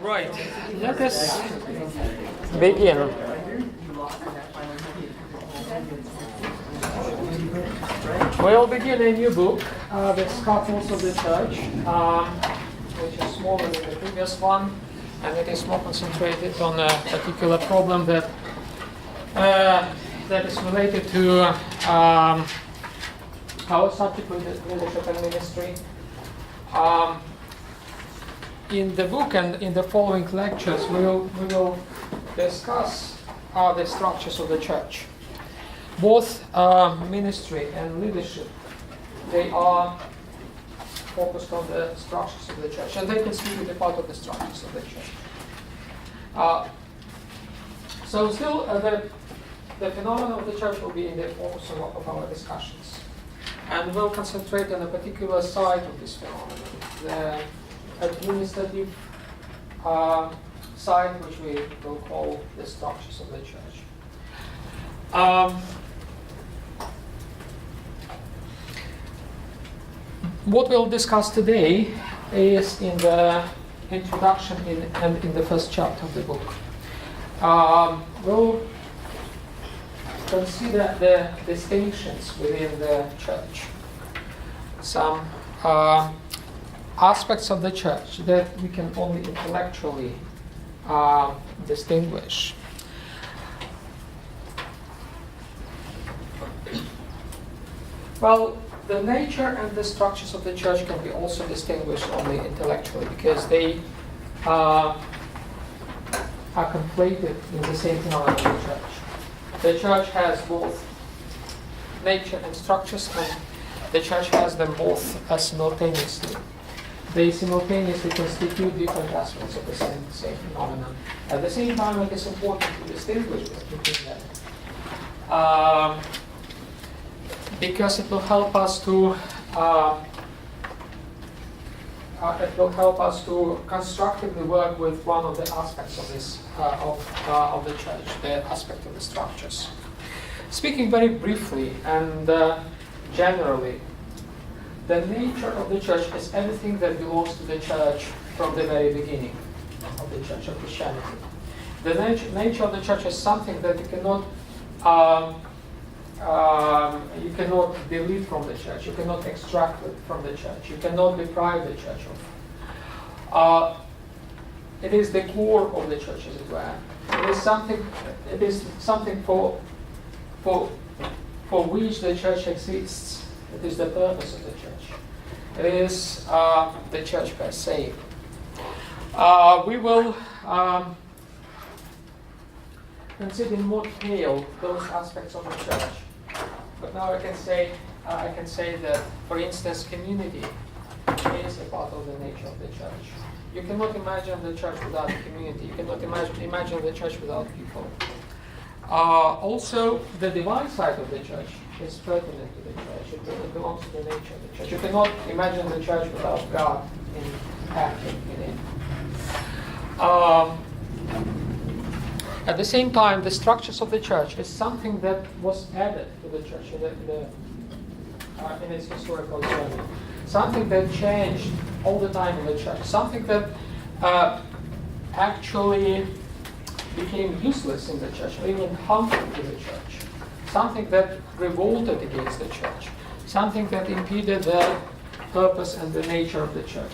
Right, let us begin. We'll begin a new book, the Scaffolds of the Church, which is smaller than the previous one, and it is more concentrated on a particular problem that is related to our subject with leadership and ministry. In the book and in the following lectures, we will discuss the structures of the church. Both ministry and leadership, they are focused on the structures of the church, and they constitute a part of the structures of the church. So still, the phenomenon of the church will be in the focus of our discussions. And we'll concentrate on a particular side of this phenomenon, the administrative side, which we will call the structures of the church. What we'll discuss today is in the introduction and in the first chapter of the book. We'll consider the distinctions within the church, some aspects of the church that we can only intellectually distinguish. Well, the nature and the structures of the church can be also distinguished only intellectually because they are conflated in the same phenomenon of the church. The church has both nature and structures, and the church has them both simultaneously. They simultaneously constitute different aspects of the same phenomenon. At the same time, it is important to distinguish between them. Because it will help us to constructively work with one of the aspects of this of the church, the aspect of the structures. Speaking very briefly and generally, the nature of the church is everything that belongs to the church from the very beginning of the church of Christianity. The nature of the church is something that you cannot delete from the church. You cannot extract it from the church. You cannot deprive the church of. It is the core of the church, as it were. It is something for which the church exists. It is the purpose of the church. It is the church per se. We will consider in more detail those aspects of the church. But now I can say that, for instance, community is a part of the nature of the church. You cannot imagine the church without a community. You cannot imagine the church without people. Also, the divine side of the church is pertinent to the church. It belongs to the nature of the church. You cannot imagine the church without God acting in it. At the same time, the structures of the church is something that was added to the church in its historical journey. Something that changed all the time in the church. Something that actually became useless in the church, or even harmful to the church. Something that revolted against the church. Something that impeded the purpose and the nature of the church.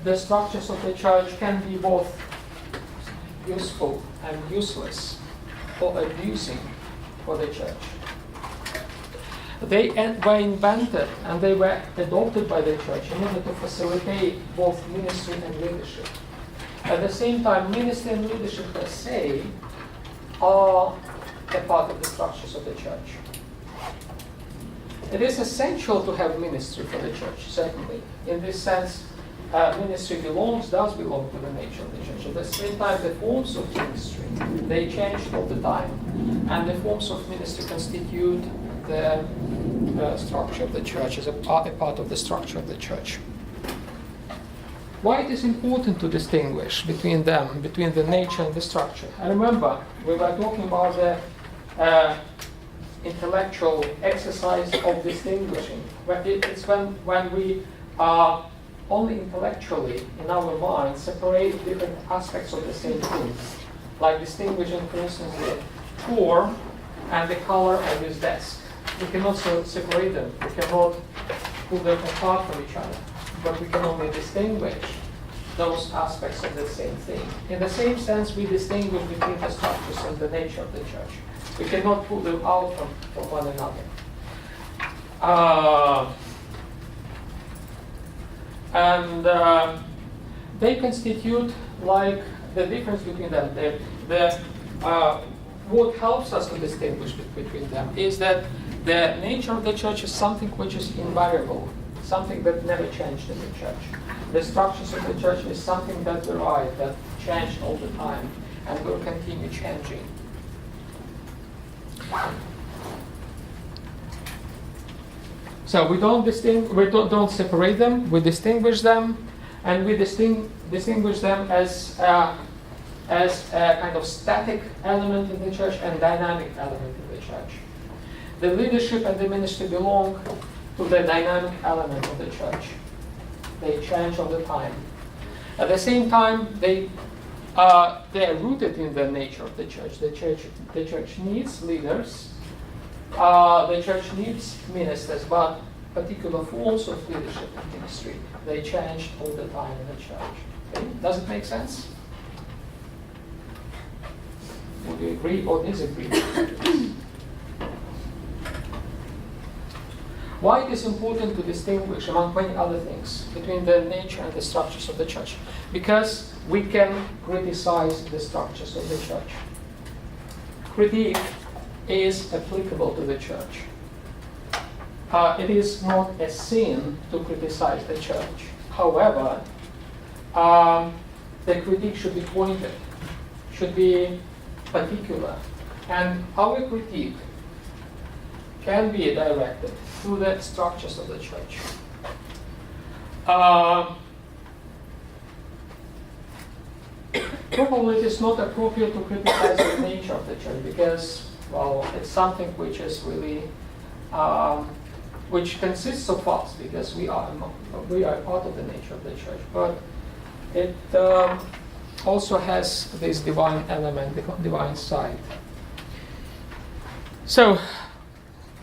The structures of the church can be both useful and useless, or abusing for the church. They were invented and they were adopted by the church in order to facilitate both ministry and leadership. At the same time, ministry and leadership per se are a part of the structures of the church. It is essential to have ministry for the church, certainly. In this sense, ministry does belong to the nature of the church. At the same time, the forms of ministry, they change all the time. And the forms of ministry constitute the structure of the church, as a part of the structure of the church. Why it is important to distinguish between them, between the nature and the structure? And remember, we were talking about the intellectual exercise of distinguishing. It's when we only intellectually, in our mind, separate different aspects of the same thing, like distinguishing, for instance, the form and the color of his desk. We cannot separate them. We cannot pull them apart from each other, but we can only distinguish those aspects of the same thing. In the same sense, we distinguish between the structures and the nature of the church. We cannot pull them out from one another. They constitute like the difference between them. What helps us to distinguish between them is that the nature of the church is something which is invariable, something that never changed in the church. The structures of the church is something that varied, that changed all the time, and will continue changing. So we don't separate them. We distinguish them, and we distinguish them as a kind of static element in the church and dynamic element in the church. The leadership and the ministry belong to the dynamic element of the church. They change all the time. At the same time, they are rooted in the nature of the church. The church needs leaders. The church needs ministers, but particular forms of leadership and ministry, they change all the time in the church. Okay? Does it make sense? Would you agree or disagree? Why it is important to distinguish, among many other things, between the nature and the structures of the church? Because we can criticize the structures of the church. Critique is applicable to the church. It is not a sin to criticize the church. However, the critique should be pointed, should be particular, and our critique can be directed to the structures of the church. Probably it is not appropriate to criticize the nature of the church because, well, it's something which is really, which consists of us because we are part of the nature of the church. But it also has this divine element, the divine side. So,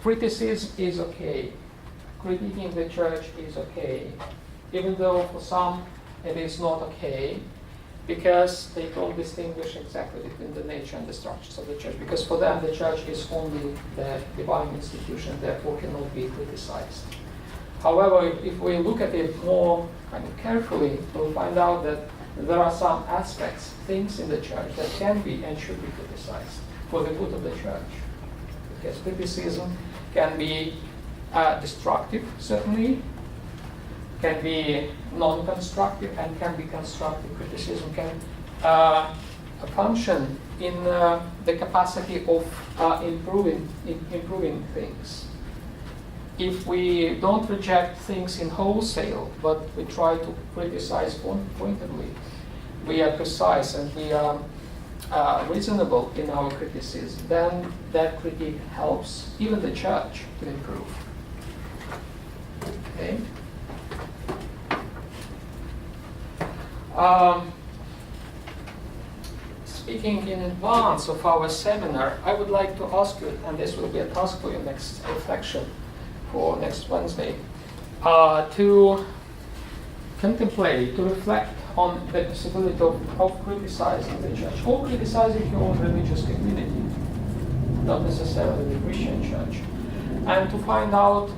criticism is okay. Critiquing the church is okay. Even though for some it is not okay, because they don't distinguish exactly between the nature and the structures of the church. Because for them the church is only the divine institution, therefore cannot be criticized. However, if we look at it more kind of carefully, we'll find out that there are some aspects, things in the church that can be and should be criticized for the good of the church. Because criticism can be destructive, certainly, can be non-constructive, and can be constructive. Criticism can function in the capacity of improving things. If we don't reject things in wholesale, but we try to criticize pointedly, we are precise and we are reasonable in our criticism, then that critique helps even the church to improve. Okay? Speaking in advance of our seminar, I would like to ask you, and this will be a task for your next reflection for next Wednesday, to contemplate, to reflect on the possibility of criticizing the church, or criticizing your own religious community, not necessarily the Christian church, and to find out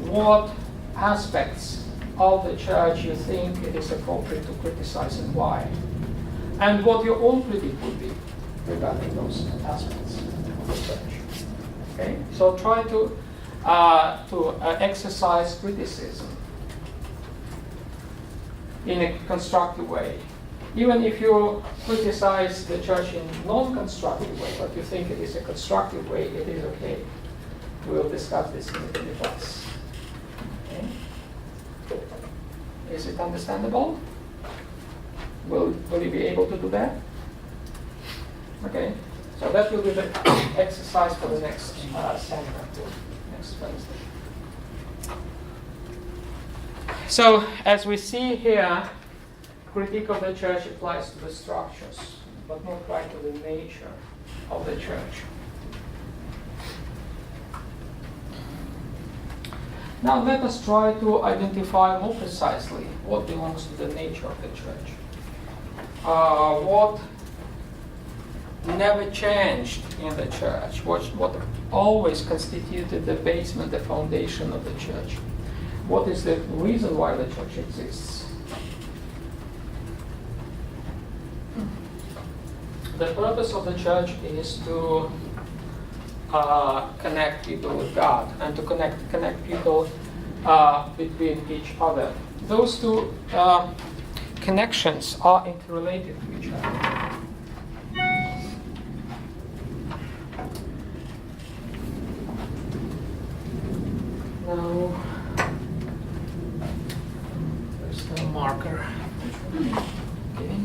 what aspects of the church you think it is appropriate to criticize and why, and what your own critique would be regarding those aspects of the church. Okay, so try to exercise criticism in a constructive way. Even if you criticize the church in a non-constructive way, but you think it is a constructive way, it is okay. We'll discuss this in the class. Okay. Is it understandable? Will you be able to do that? Okay. So that will be the exercise for the next seminar, next Wednesday. So, as we see here, critique of the church applies to the structures, but not quite to the nature of the church. Now let us try to identify more precisely what belongs to the nature of the church. What never changed in the church, what always constituted the basement, the foundation of the church. What is the reason why the church exists? The purpose of the church is to connect people with God and to connect people between each other. Those two connections are interrelated to each other. Now, there's no marker. Okay.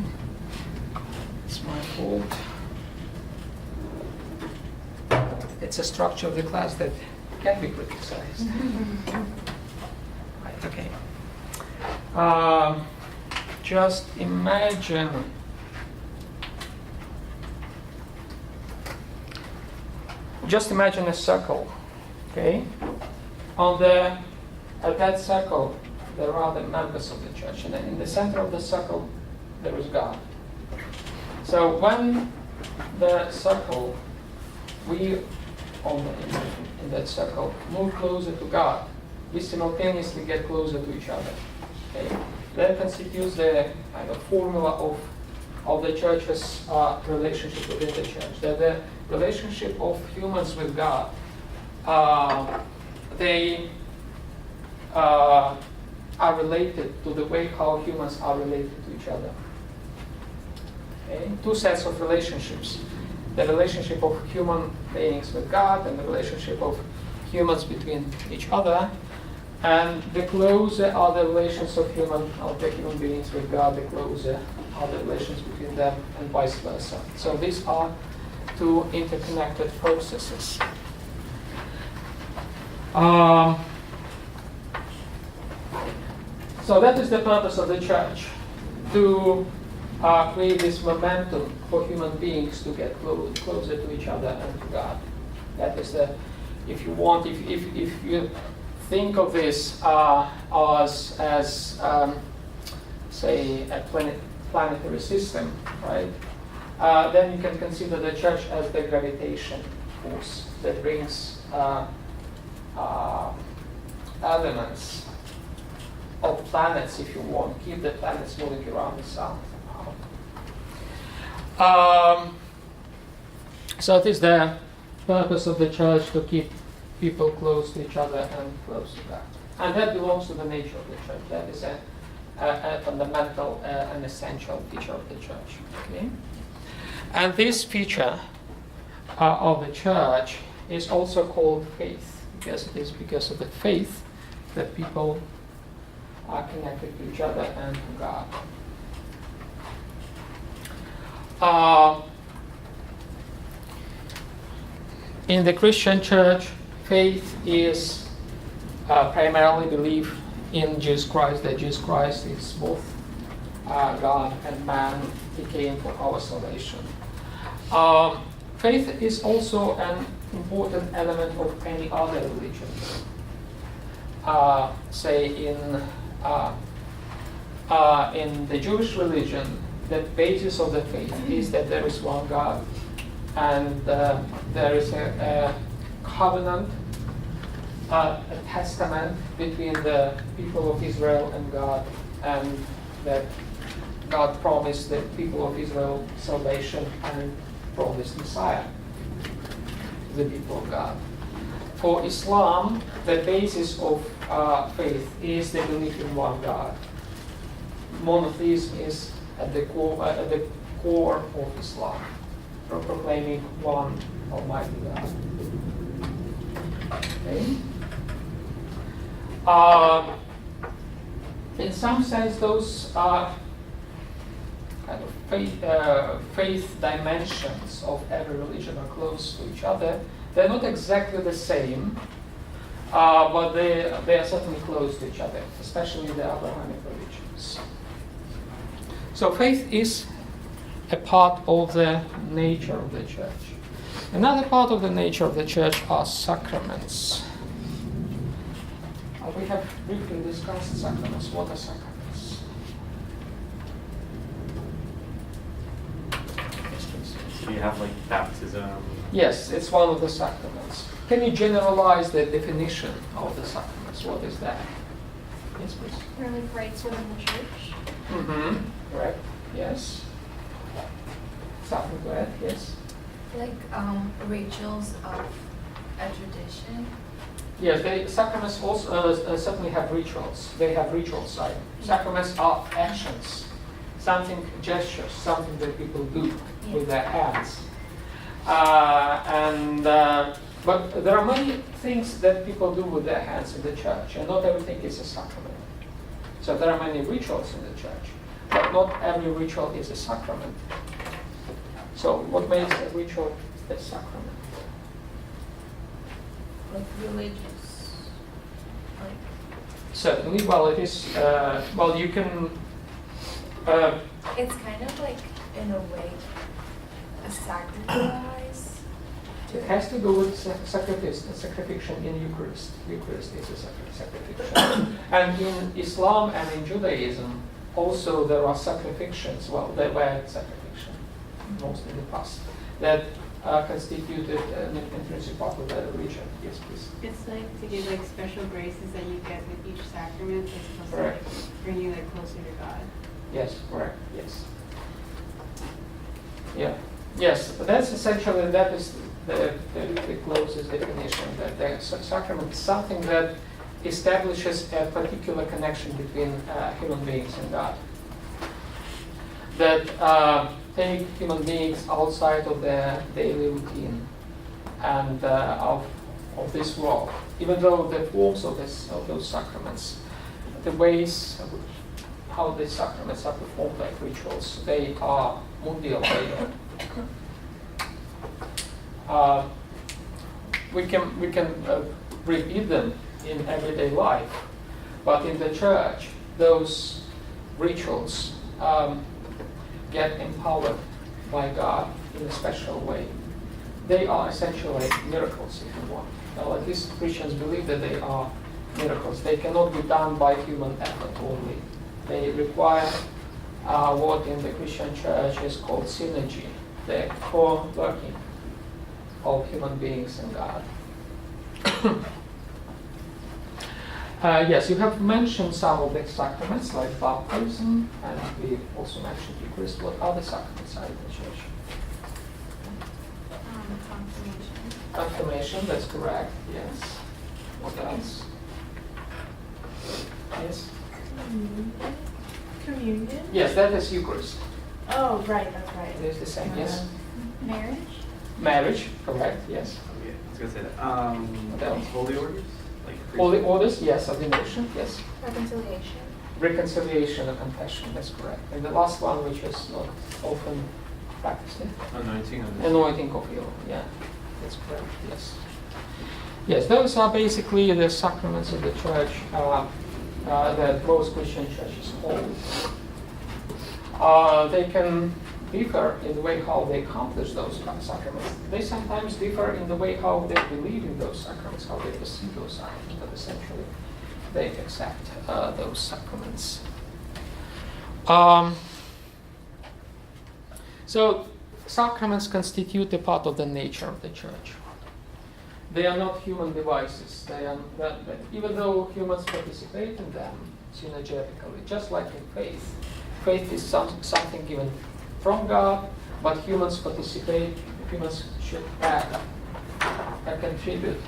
It's my fault. It's a structure of the class that can be criticized. Right, okay. Just imagine a circle, okay? At that circle, there are the members of the church, and in the center of the circle, there is God. So when the circle, we in that circle move closer to God, we simultaneously get closer to each other. Okay? That constitutes the kind of formula of the church's relationship within the church. That the relationship of humans with God, they are related to the way how humans are related to each other. Okay? Two sets of relationships. The relationship of human beings with God and the relationship of humans between each other. And the closer are the relations of human beings with God, the closer are the relations between them, and vice versa. So these are two interconnected processes. So that is the purpose of the church, to create this momentum for human beings to get closer to each other and to God. That is the, if you think of this as say a planetary system, right? Then you can consider the church as the gravitation force that brings elements of planets, if you want, keep the planets moving around the sun. So it is the purpose of the church to keep people close to each other and close to God. And that belongs to the nature of the church. That is a fundamental and essential feature of the church. Okay? And this feature of the church is also called faith, because it is because of the faith that people are connected to each other and to God. In the Christian church, faith is primarily belief in Jesus Christ, that Jesus Christ is both God and man. He came for our salvation. Faith is also an important element of any other religion. Say in the Jewish religion, the basis of the faith is that there is one God, and there is a covenant, a testament between the people of Israel and God, and that God promised the people of Israel salvation and promised Messiah to the people of God. For Islam, the basis of faith is the belief in one God. Monotheism is at the core of Islam, proclaiming one Almighty God. Okay. In some sense, those kind of faith dimensions of every religion are close to each other. They're not exactly the same, but they are certainly close to each other, especially the Abrahamic religions. So faith is a part of the nature of the church. Another part of the nature of the church are sacraments. We have briefly discussed sacraments. What are sacraments? Yes, please. So you have like baptism. Yes, it's one of the sacraments. Can you generalize the definition of the sacraments? What is that? Yes, please. They're like rites within the church. Mm-hmm. Correct. Yes. Something to add? Yes. Like rituals of a tradition. Yes, sacraments also certainly have rituals. They have ritual side. Sacraments are actions, something, gestures, something that people do with their hands. But there are many things that people do with their hands in the church, and not everything is a sacrament. So there are many rituals in the church, but not every ritual is a sacrament. So what makes a ritual a sacrament? Like religious. Like Certainly, well, it is, you can, it's kind of like, in a way, a sacrifice. it has to do with sacrification in Eucharist. Eucharist is a sacrification. And in Islam and in Judaism, also there are sacrifications, well, there were sacrification, most in the past, that constituted an intrinsic part of the religion. Yes, please. It's like to give like special graces that you get with each sacrament that's supposed Correct. to bring you like closer to God. Yes, correct, yes. Yeah, yes, but that's essentially, that is the closest definition, that the sacrament is something that establishes a particular connection between human beings and God. That take human beings outside of their daily routine and of this world. Even though the forms of those sacraments, the ways how these sacraments are performed like rituals, they are mundial. We can repeat them in everyday life, but in the church, those rituals get empowered by God in a special way. They are essentially miracles, if you want. Well, at least Christians believe that they are miracles. They cannot be done by human effort only. They require what in the Christian church is called synergy, the co-working of human beings and God. Yes, you have mentioned some of the sacraments like baptism, and we also mentioned Eucharist. What other sacraments are in the church? Confirmation. Confirmation, that's correct, yes. What else? Yes? Communion? Yes, that is Eucharist. Oh, right, that's right. It is the same, yes. Marriage. Marriage, correct, yes. Oh, yeah, I was gonna say that. What else? Holy orders? Like Holy orders, yes. Ordination, yes. Reconciliation. Reconciliation and confession, that's correct. And the last one, which is not often practiced, anointing of the anointing of oil, yeah, that's correct, yes. Yes, those are basically the sacraments of the church that most Christian churches hold. They can differ in the way how they accomplish those sacraments. They sometimes differ in the way how they believe in those sacraments, how they perceive those sacraments, but essentially they accept those sacraments. So sacraments constitute a part of the nature of the church. They are not human devices. They are not, even though humans participate in them synergetically, just like in faith. Faith is something given from God, but humans participate. Humans should act and contribute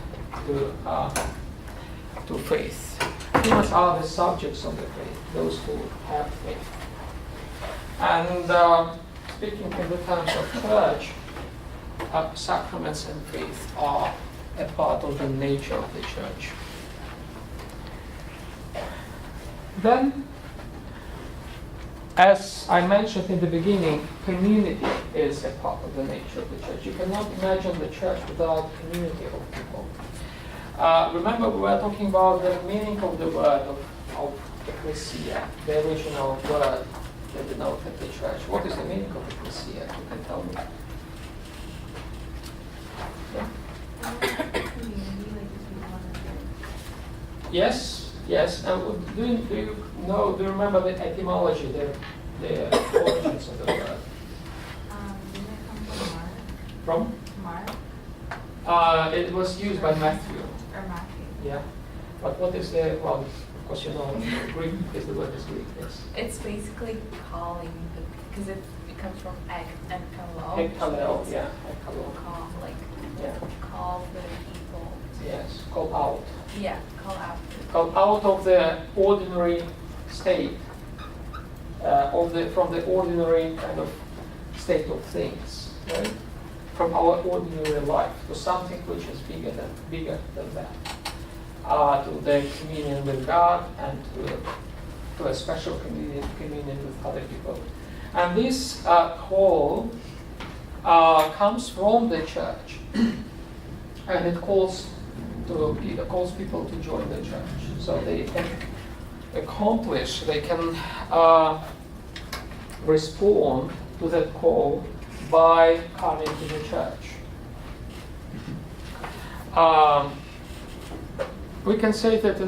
to faith. Humans are the subjects of the faith, those who have faith. And speaking in the terms of church, sacraments and faith are a part of the nature of the church. Then, as I mentioned in the beginning, community is a part of the nature of the church. You cannot imagine the church without community of people. Remember, we were talking about the meaning of the word of ecclesia, the original word that denoted the church. What is the meaning of ecclesia? You can tell me. Yeah. Community, like if you want to Yes, yes. And do you remember the etymology, the origins of the word? Didn't it come from From? Mark? It was used by Matthew. Or Matthew? Yeah. But what is the, well, of course you know, Greek is the word is Greek, yes. It's basically calling, because it comes from ek and kalal. Ekkaleo, yeah, ekkaleo. Call, like, Yeah. call the people. Yes, call out. Yeah, call out. Call out of the ordinary state, from the ordinary kind of state of things, right? From our ordinary life to something which is bigger than that. To the communion with God and to a special communion with other people. And this call comes from the church, and it calls people to join the church, so they can they can respond to that call by coming to the church. We can say that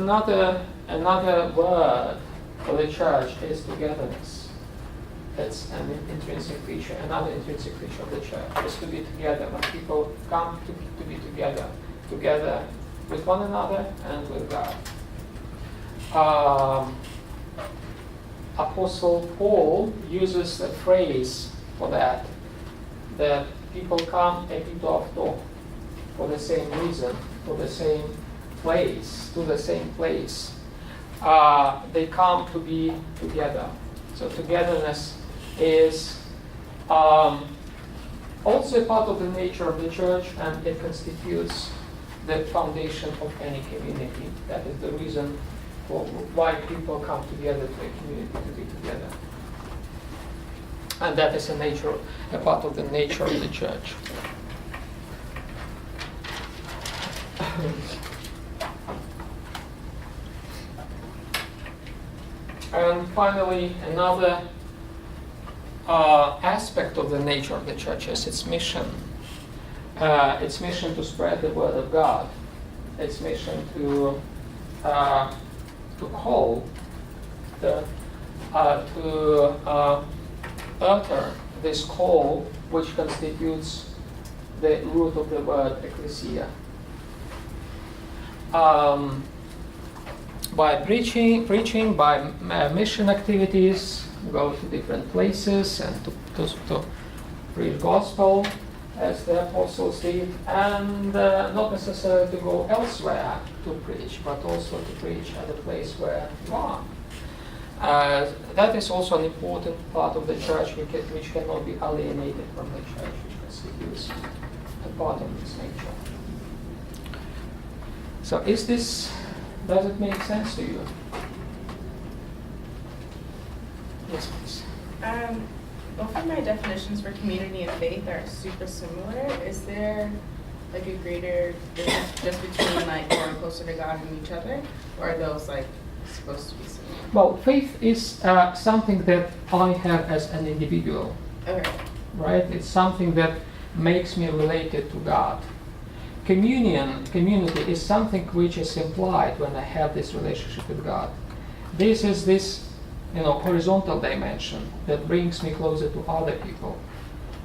another word for the church is togetherness. That's an intrinsic feature. Another intrinsic feature of the church is to be together. When people come to be together with one another and with God. Apostle Paul uses a phrase for that people come epitopto, for the same reason, for the same place, to the same place. They come to be together. So togetherness is also a part of the nature of the church, and it constitutes the foundation of any community. That is the reason why people come together to a community, to be together. And that is a part of the nature of the church. And finally, another aspect of the nature of the church is its mission. Its mission to spread the word of God. Its mission to call, to utter this call, which constitutes the root of the word ecclesia. By preaching, by mission activities, go to different places and to preach gospel, as the apostles did, and not necessarily to go elsewhere to preach, but also to preach at the place where you are. That is also an important part of the church which cannot be alienated from the church, which constitutes a part of its nature. So does it make sense to you? Yes, please. Both of my definitions for community and faith are super similar. Is there like a greater difference just between like growing closer to God and each other, or are those like supposed to be similar? Well, faith is something that I have as an individual. Okay. Right? It's something that makes me related to God. Community is something which is implied when I have this relationship with God. This is this horizontal dimension that brings me closer to other people.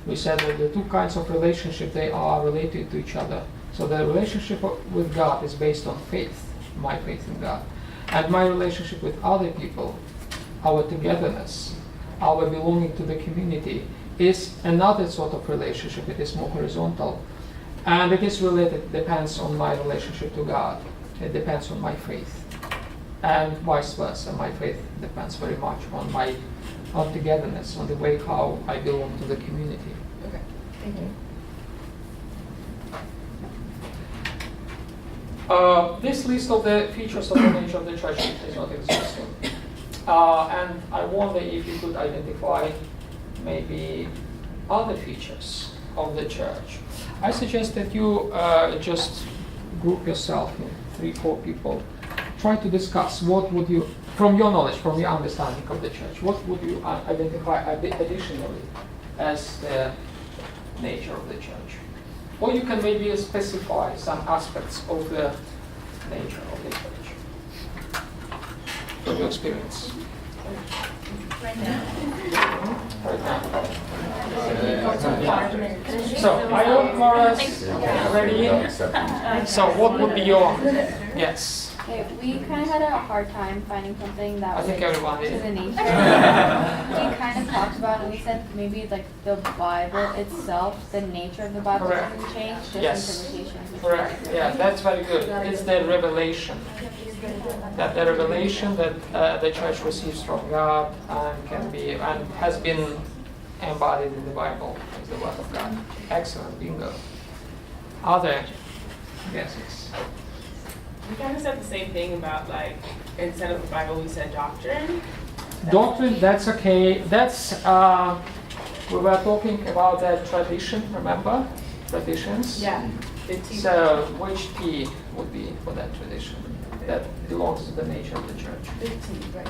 We said that the two kinds of relationship, they are related to each other. So the relationship with God is based on faith, my faith in God. And my relationship with other people, our togetherness, our belonging to the community, is another sort of relationship. It is more horizontal. And it is related, depends on my relationship to God. It depends on my faith. And vice versa. My faith depends very much on my togetherness, on the way how I belong to the community. Okay. Thank you. This list of the features of the nature of the church is not existing. And I wonder if you could identify maybe other features of the church. I suggest that you just group yourself in 3-4 people. Try to discuss what would you, from your knowledge, from your understanding of the church, what would you identify additionally as the nature of the church? Or you can maybe specify some aspects of the nature of the church from your experience. Right now. Right now. So, are you more or less ready? So, what would be your, yes? Okay, we kind of had a hard time finding something that I was think everyone to did. the nature. We kind of talked about, and we said maybe like the Bible itself, the nature of the Bible Correct. doesn't change, just Yes. interpretations. Correct. Yeah, that's very good. It's the revelation. That the revelation that the church receives from God and can be and has been embodied in the Bible as the Word of God. Excellent. Bingo. Other guesses? We kind of said the same thing about like, instead of the Bible, we said doctrine. Doctrine, that's okay. That's, we were talking about that tradition, remember? Traditions. Yeah. The T. So, which T would be for that tradition? That belongs to the nature of the church. The T, right.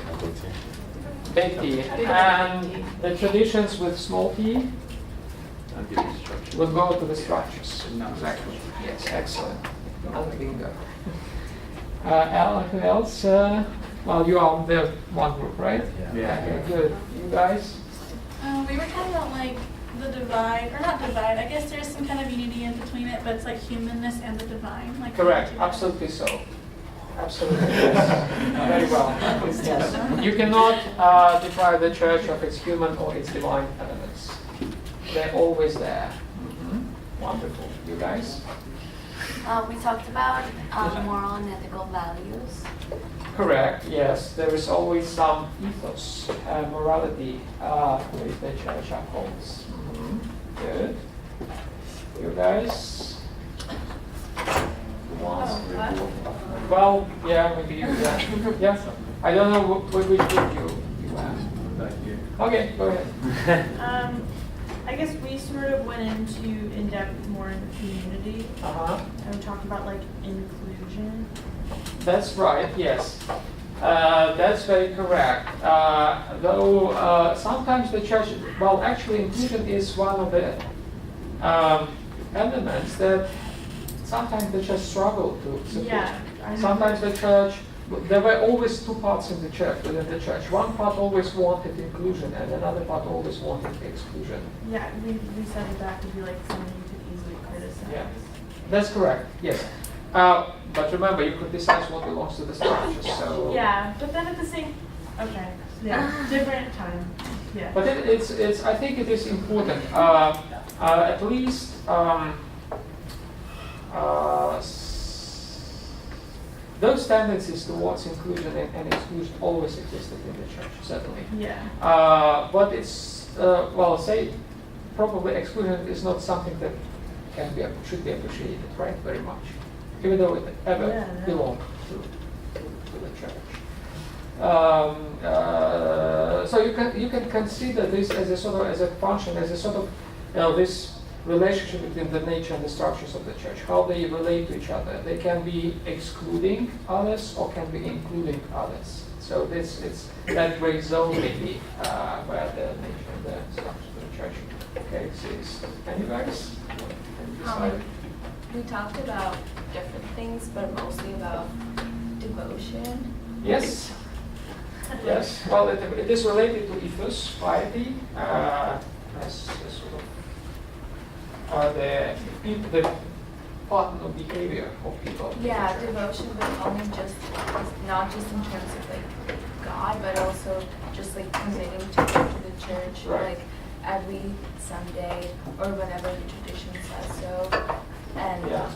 Big T. And the traditions with small t I'll give you structure. would go to the structures. No. Exactly. Yes, excellent. And bingo. Who else? Well, you are the one group, right? Yeah. Okay, good. You guys? We were talking about like the divide, or not divide, I guess there's some kind of unity in between it, but it's like humanness and the divine. Like Correct. Absolutely so. Absolutely. Yes. Very well. Yes. You cannot deprive the church of its human or its divine elements. They're always there. Wonderful. You guys? We talked about moral and ethical values. Correct. Yes. There is always some ethos, morality with the church upholds. Good. You guys? Well, yeah, maybe you. Yeah. I don't know which group you have. Back here. Okay, go ahead. I guess we sort of went into in-depth more in community, and we talked about like inclusion. That's right, yes. That's very correct. Though sometimes the church, well, actually inclusion is one of the elements that sometimes the church struggled to support. Yeah, I know. Sometimes the church, there were always two parts in the church, within the church. One part always wanted inclusion and another part always wanted exclusion. Yeah, we said that that could be like something you could easily criticize. Yeah. That's correct, yes. But remember, you criticize what belongs to the structure, so. Yeah, but then at the same, okay, yeah, different time, yeah. But it's. I think it is important. At least those tendencies towards inclusion and exclusion always existed in the church, certainly. Yeah. But it's well, say probably exclusion is not something that should be appreciated, right? Very much, even though it ever belonged to the church. So you can consider this as a sort of as a function, as a sort of this relationship between the nature and the structures of the church, how they relate to each other. They can be excluding others or can be including others. So it's that gray zone maybe where the nature and the structure of the church exists. Can you guys decide? We talked about different things, but mostly about devotion. Yes. Yes. Well, it is related to ethos, piety, as sort of the pattern of behavior of people. Yeah, devotion, but only just not just in terms of like God, but also just like committing to go to the church Right. like every Sunday or whenever the tradition says so, and Yeah.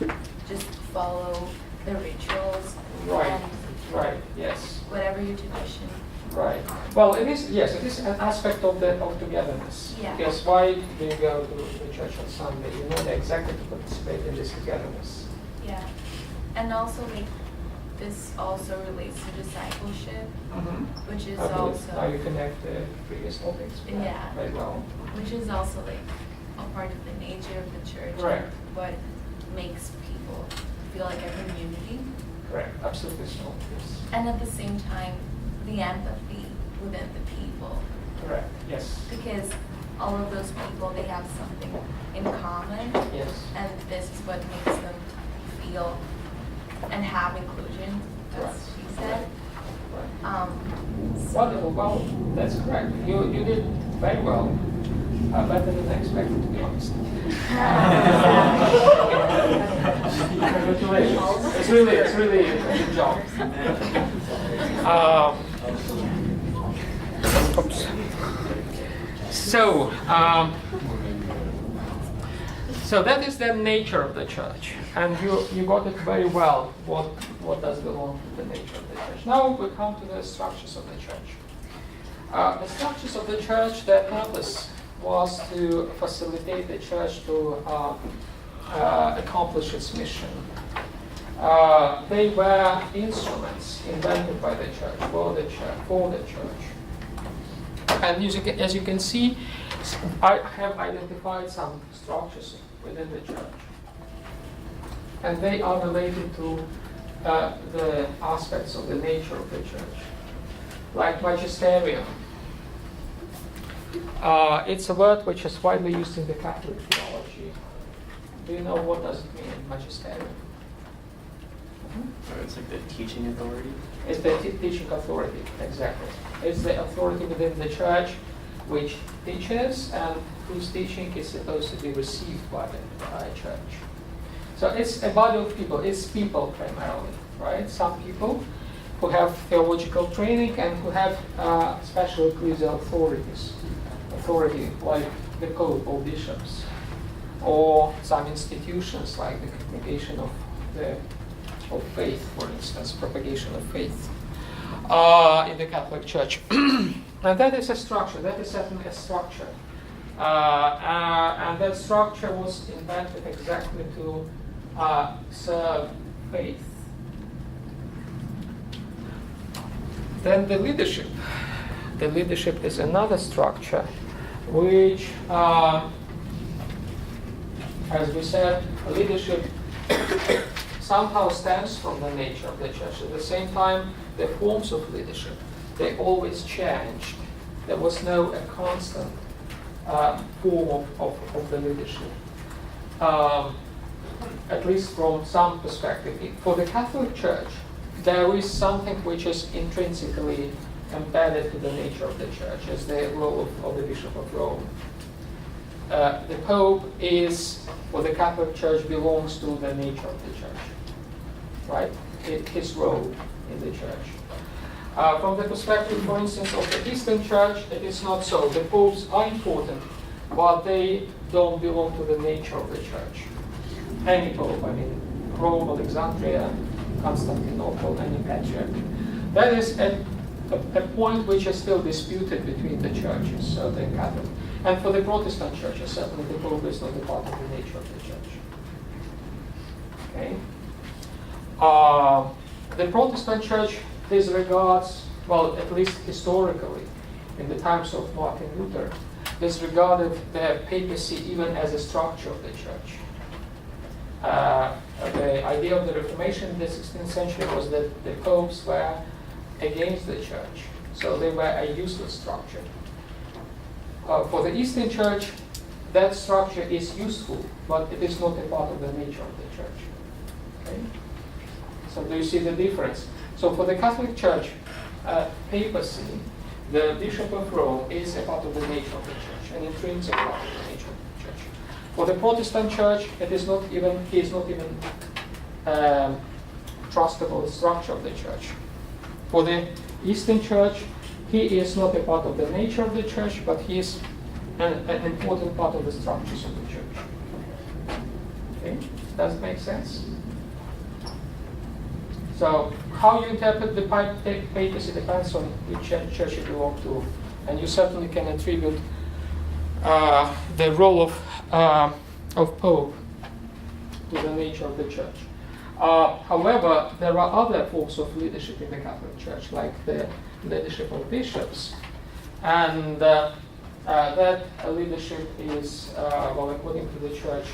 just follow the rituals Right. and Right. Yes. whatever your tradition. Right. Well, it is. Yes, it is an aspect of togetherness. Yeah. Yes. Why do you go to the church on Sunday? You know exactly to participate in this togetherness. Yeah, and also like this also relates to discipleship, which is Now also you connect the previous topics. with that Yeah. Very well. which is also like a part of the nature of the church. Right. What makes people feel like a community. Correct. Absolutely so. Yes. And at the same time, the empathy within the people. Correct. Yes. Because all of those people, they have something in common. Yes. And this is what makes them feel and have inclusion, as Right. she said. Right. So Wonderful. Well, that's correct. You did very well. Better than expected, to be honest. Congratulations. It's really a good job. Oops. So that is the nature of the church, and you got it very well. What does belong to the nature of the church? Now we come to the structures of the church. The structures of the church, their purpose was to facilitate the church to accomplish its mission. They were instruments invented by the church for the church. And as you can see, I have identified some structures within the church, and they are related to the aspects of the nature of the church, like magisterium. It's a word which is widely used in the Catholic theology. Do you know what does it mean, magisterium? It's like the teaching authority. It's the teaching authority, exactly. It's the authority within the church which teaches and whose teaching is supposed to be received by the church. So it's a body of people. It's people primarily, right? Some people who have theological training and who have special ecclesial authority like the Pope or bishops, or some institutions like the Congregation of Faith, for instance, propagation of faith in the Catholic Church. And that is a structure. That is certainly a structure. And that structure was invented exactly to serve faith. Then the leadership. The leadership is another structure which, as we said, leadership somehow stems from the nature of the church. At the same time, the forms of leadership, they always changed. There was no a constant form of the leadership, at least from some perspective. For the Catholic Church, there is something which is intrinsically embedded to the nature of the church, as the role of the Bishop of Rome. The Pope is, for the Catholic Church, belongs to the nature of the church, right? His role in the church. From the perspective, for instance, of the Eastern Church, it is not so. The popes are important, but they don't belong to the nature of the church. Any pope, I mean, Rome, Alexandria, Constantinople, any patriarch. That is a point which is still disputed between the churches, the Catholic. And for the Protestant churches, certainly the Pope is not a part of the nature of the church. Okay. The Protestant church disregards, well, at least historically, in the times of Martin Luther, disregarded the papacy even as a structure of the church. The idea of the Reformation in the 16th century was that the popes were against the church, so they were a useless structure. For the Eastern Church, that structure is useful, but it is not a part of the nature of the church. Okay? So do you see the difference? So for the Catholic Church, papacy, the Bishop of Rome is a part of the nature of the church, an intrinsic part of the nature of the church. For the Protestant Church, he is not even trustable the structure of the church. For the Eastern Church, he is not a part of the nature of the church, but he is an important part of the structures of the church. Okay, does it make sense? So, how you interpret the papacy depends on which church you belong to, and you certainly can attribute the role of Pope to the nature of the church. However, there are other forms of leadership in the Catholic Church, like the leadership of bishops, and that leadership is, well, according to the Church,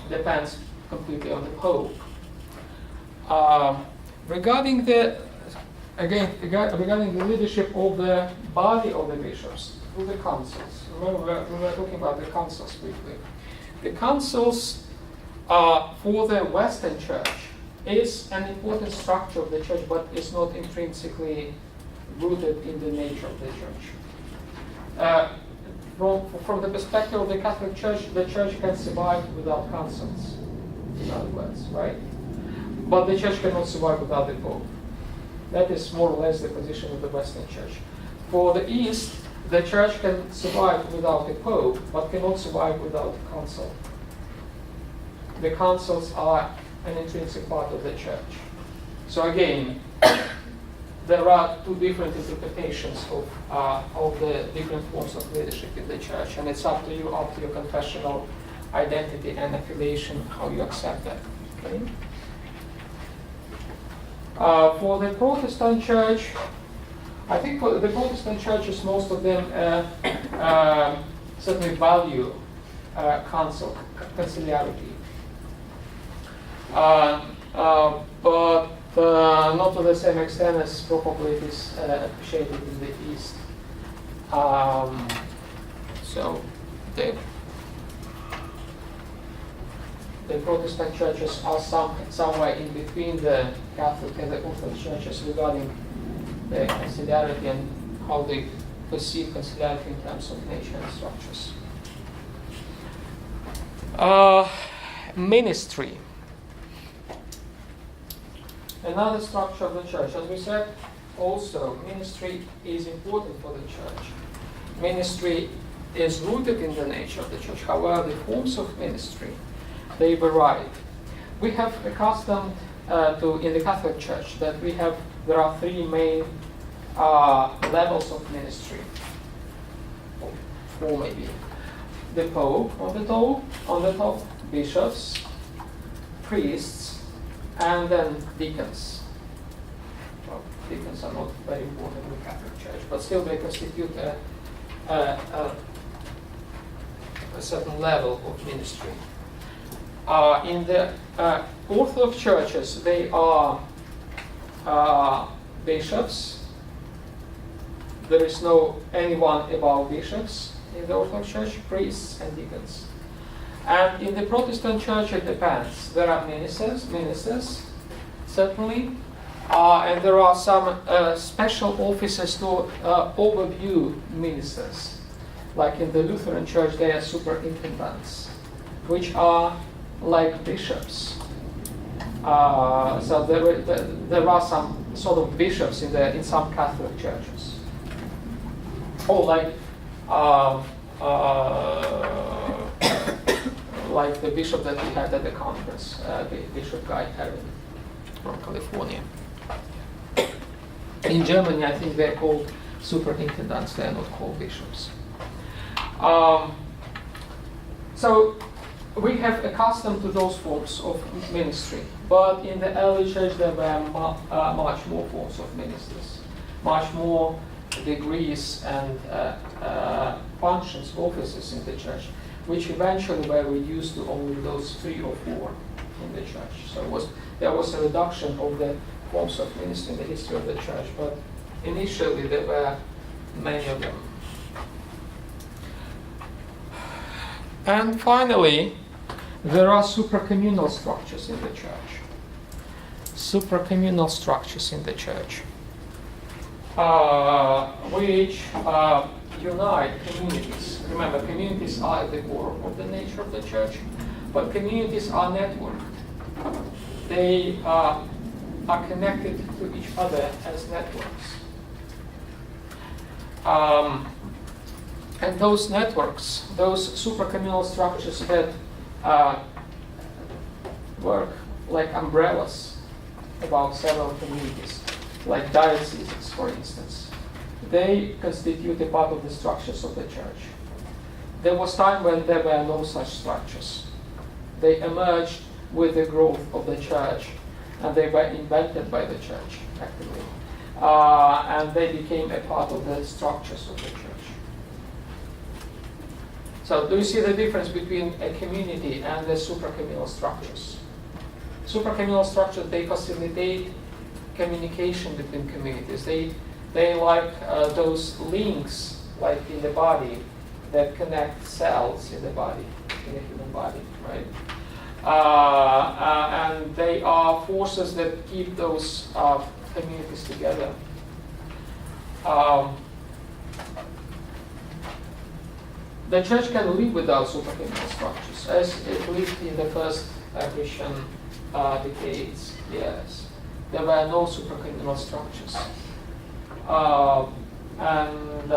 depends completely on the Pope. Regarding the leadership of the body of the bishops through the councils. Remember, we were talking about the councils briefly. The councils for the Western Church is an important structure of the church, but is not intrinsically rooted in the nature of the church. From the perspective of the Catholic Church, the church can survive without councils, in other words, right? But the church cannot survive without the Pope. That is more or less the position of the Western Church. For the East, the church can survive without a Pope, but cannot survive without a council. The councils are an intrinsic part of the church. So again, there are two different interpretations of the different forms of leadership in the church, and it's up to you, up to your confessional identity and affiliation, how you accept that. Okay? For the Protestant church, I think for the Protestant churches, most of them certainly value council, conciliarity. But not to the same extent as probably it is appreciated in the East. So the Protestant churches are somewhere in between the Catholic and the Orthodox churches regarding the conciliarity and how they perceive conciliarity in terms of nature and structures. Ministry. Another structure of the church. As we said, also, ministry is important for the church. Ministry is rooted in the nature of the church. However, the forms of ministry, they vary. We have accustomed in the Catholic Church that there are three main levels of ministry. Four maybe. The Pope on the top, bishops, priests, and then deacons. Well, deacons are not very important in the Catholic Church, but still they constitute a certain level of ministry. In the Orthodox churches, they are bishops. There is no anyone above bishops in the Orthodox Church, priests and deacons. And in the Protestant Church, it depends. There are ministers, certainly, and there are some special offices to overview ministers. Like in the Lutheran Church, they are superintendents, which are like bishops. So there are some sort of bishops in some Catholic churches. Or like the bishop that we had at the conference, Bishop Guy Herring from California. In Germany, I think they're called superintendents, they're not called bishops. So we have accustomed to those forms of ministry, but in the early church there were much more forms of ministers, much more degrees and functions, offices in the church, which eventually were reduced to only those 3 or 4 in the church. So there was a reduction of the forms of ministry in the history of the church, but initially there were many of them. And finally, there are supracommunal structures in the church. Supracommunal structures in the church, which unite communities. Remember, communities are at the core of the nature of the church, but communities are networked. They are connected to each other as networks. And those networks, those supracommunal structures that work like umbrellas about several communities, like dioceses, for instance. They constitute a part of the structures of the church. There was time when there were no such structures. They emerged with the growth of the church, and they were invented by the church, actively. And they became a part of the structures of the church. So do you see the difference between a community and the supracommunal structures? Supracommunal structures, they facilitate communication between communities. They like those links, like in the body, that connect cells in the body, in the human body, right? And they are forces that keep those communities together. The church can live without supracommunal structures, as it lived in the first Christian decades. Yes, there were no supracommunal structures, and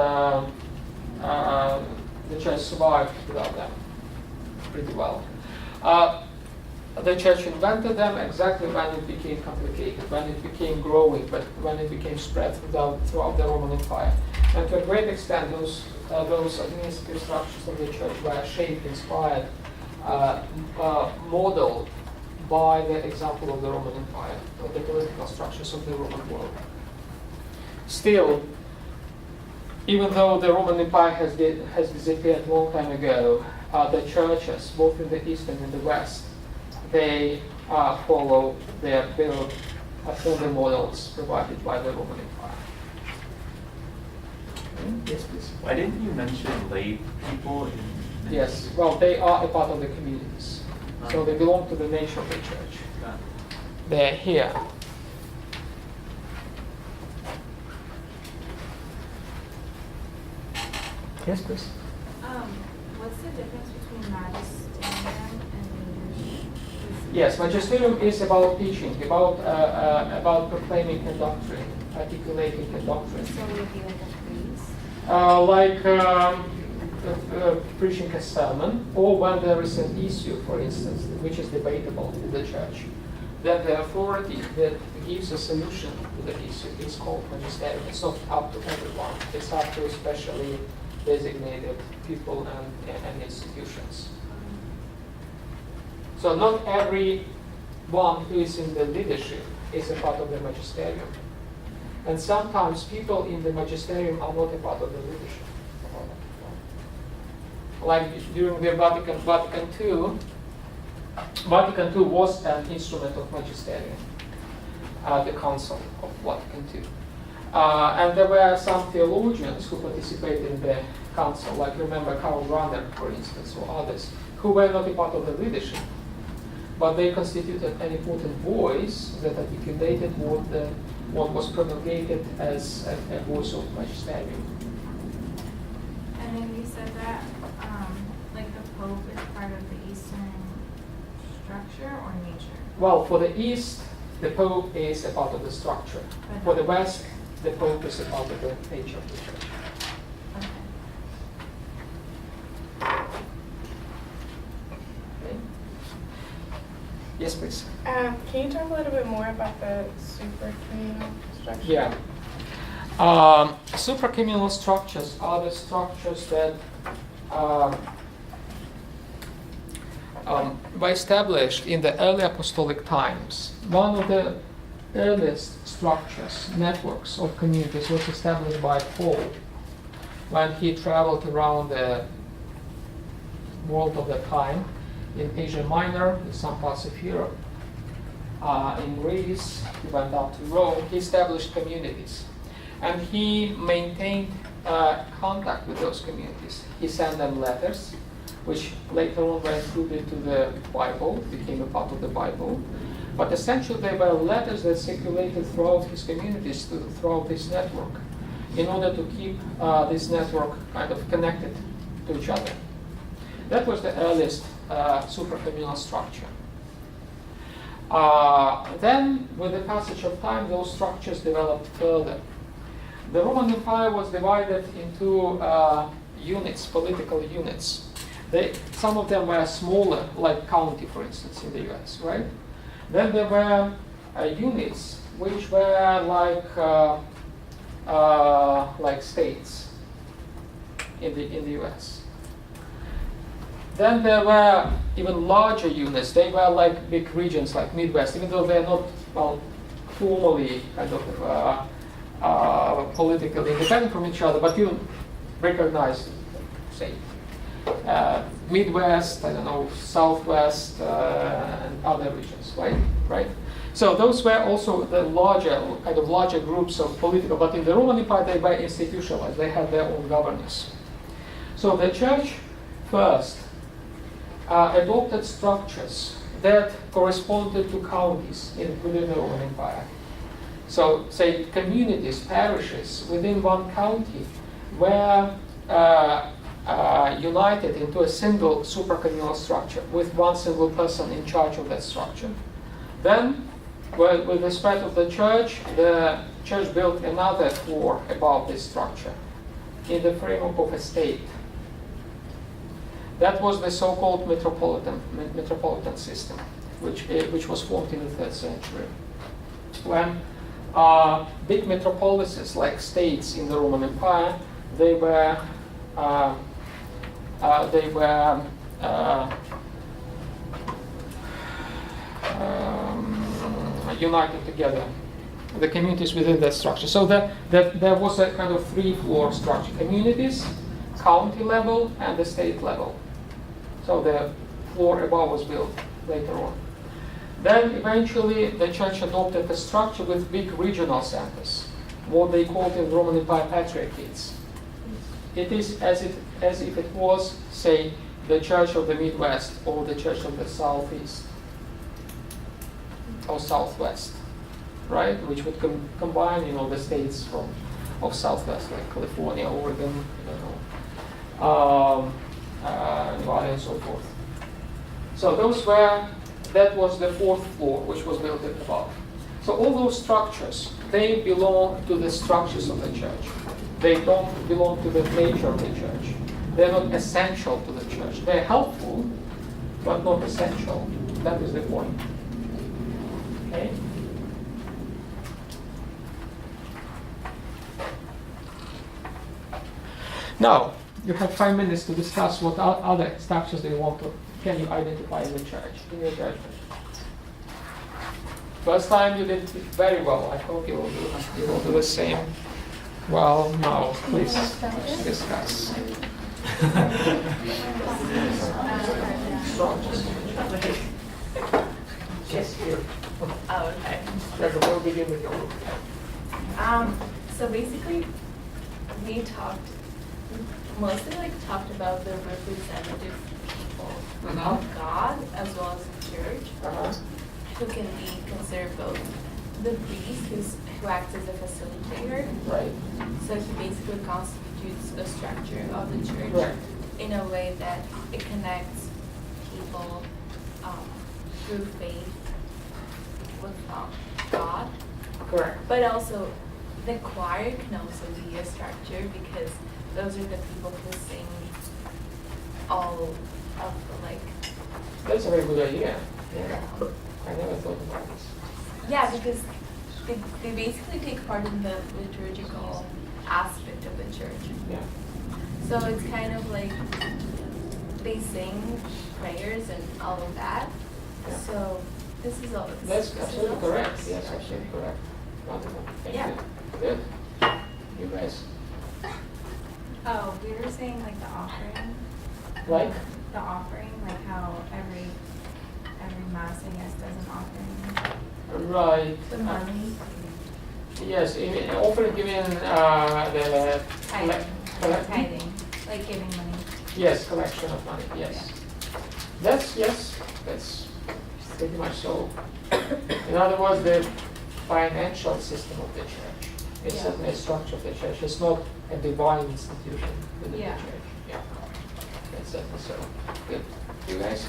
the church survived without them pretty well. The church invented them exactly when it became complicated, when it became growing, but when it became spread throughout the Roman Empire. And to a great extent, those administrative structures of the church were shaped, inspired, modeled by the example of the Roman Empire, of the political structures of the Roman world. Still, even though the Roman Empire has disappeared a long time ago, the churches, both in the East and in the West, they follow their build the models provided by the Roman Empire. Yes, please. Why didn't you mention lay people in ministry? Yes, well, they are a part of the communities. So they belong to the nature of the church. They're here. Yes, please. What's the difference between magisterium and leadership? Yes, magisterium is about teaching, about proclaiming a doctrine, articulating a doctrine. So it would be like a priest? Preaching a sermon, or when there is an issue, for instance, which is debatable in the church, then the authority that gives a solution to the issue is called magisterium. It's not up to everyone. It's up to specially designated people and institutions. So not everyone who is in the leadership is a part of the magisterium. And sometimes people in the magisterium are not a part of the leadership. Like during the Vatican II was an instrument of magisterium, the Council of Vatican II. And there were some theologians who participated in the council, like remember Karl Rahner, for instance, or others, who were not a part of the leadership, but they constituted an important voice that articulated what was promulgated as a voice of magisterium. And then you said that like the Pope is part of the Eastern structure or nature? Well, for the East, the Pope is a part of the structure. For the West, the Pope is a part of the nature of the church. Okay. Okay. Yes, please. Can you talk a little bit more about the supracommunal structure? Yeah. Supracommunal structures are the structures that were established in the early apostolic times. One of the earliest structures, networks of communities, was established by Paul when he traveled around the world of the time, in Asia Minor, in some parts of Europe, in Greece. He went up to Rome. He established communities, and he maintained contact with those communities. He sent them letters, which later on were included to the Bible, became a part of the Bible. But essentially, they were letters that circulated throughout his communities, throughout this network, in order to keep this network kind of connected to each other. That was the earliest supracommunal structure. Then, with the passage of time, those structures developed further. The Roman Empire was divided into units, political units. Some of them were smaller, like county, for instance, in the US, right? Then there were units which were like states in the US. Then there were even larger units. They were like big regions, like Midwest, even though they're not formally kind of politically independent from each other, but you recognize, say, Midwest, I don't know, Southwest, and other regions, right? Right. So those were also the larger groups of political, but in the Roman Empire they were institutionalized. They had their own governors. So the church first adopted structures that corresponded to counties within the Roman Empire. So, say, communities, parishes within one county were united into a single supracommunal structure with one single person in charge of that structure. Then, with the spread of the church built another floor above this structure in the framework of a state. That was the so-called metropolitan system, which was formed in the 3rd century. When big metropolises, like states in the Roman Empire, they were united together, the communities within that structure. So there was a kind of 3-floor structure: communities, county level, and the state level. So the floor above was built later on. Then eventually the church adopted a structure with big regional centers, what they called in the Roman Empire patriarchates. It is as if it was, say, the church of the Midwest or the church of the Southeast or Southwest, right? Which would combine, the states of Southwest, like California, Oregon, Nevada, and so forth. So that was the 4th floor, which was built above. So all those structures, they belong to the structures of the church. They don't belong to the nature of the church. They're not essential to the church. They're helpful, but not essential. That is the point. Okay? Now, you have 5 minutes to discuss what other structures can you identify in the church, in your judgment. First time you did very well. I hope you will do the same. Well, now, please discuss. Yes, here. Oh, okay. We'll begin with your group. So basically, we mostly talked about the representative people of God as well as the church, who can be considered both the priest who acts as a facilitator. Right. So he basically constitutes the structure of the church Right. in a way that it connects people through faith with God. Correct. But also, the choir can also be a structure because those are the people who sing all of the That's a very good idea. Yeah. I never thought about this. Yeah, because they basically take part in the liturgical aspect of the church. Yeah. So it's kind of like they sing prayers and all of that. Yeah. So this is all. That's absolutely correct. Yes, absolutely correct. Wonderful. Thank Yeah. you. Good. You guys. Oh, we were saying like the offering. Like? The offering, like how every mass, I guess, does an offering. Right. The money. Yes, offering given the Tithing. collect- Tithing, like giving money. Yes, collection of money. Yes. That's pretty much so. In other words, the financial system of the church. It's Yeah. certainly a structure of the church. It's not a divine institution within Yeah. the church. Yeah. That's certainly so. Good. You guys?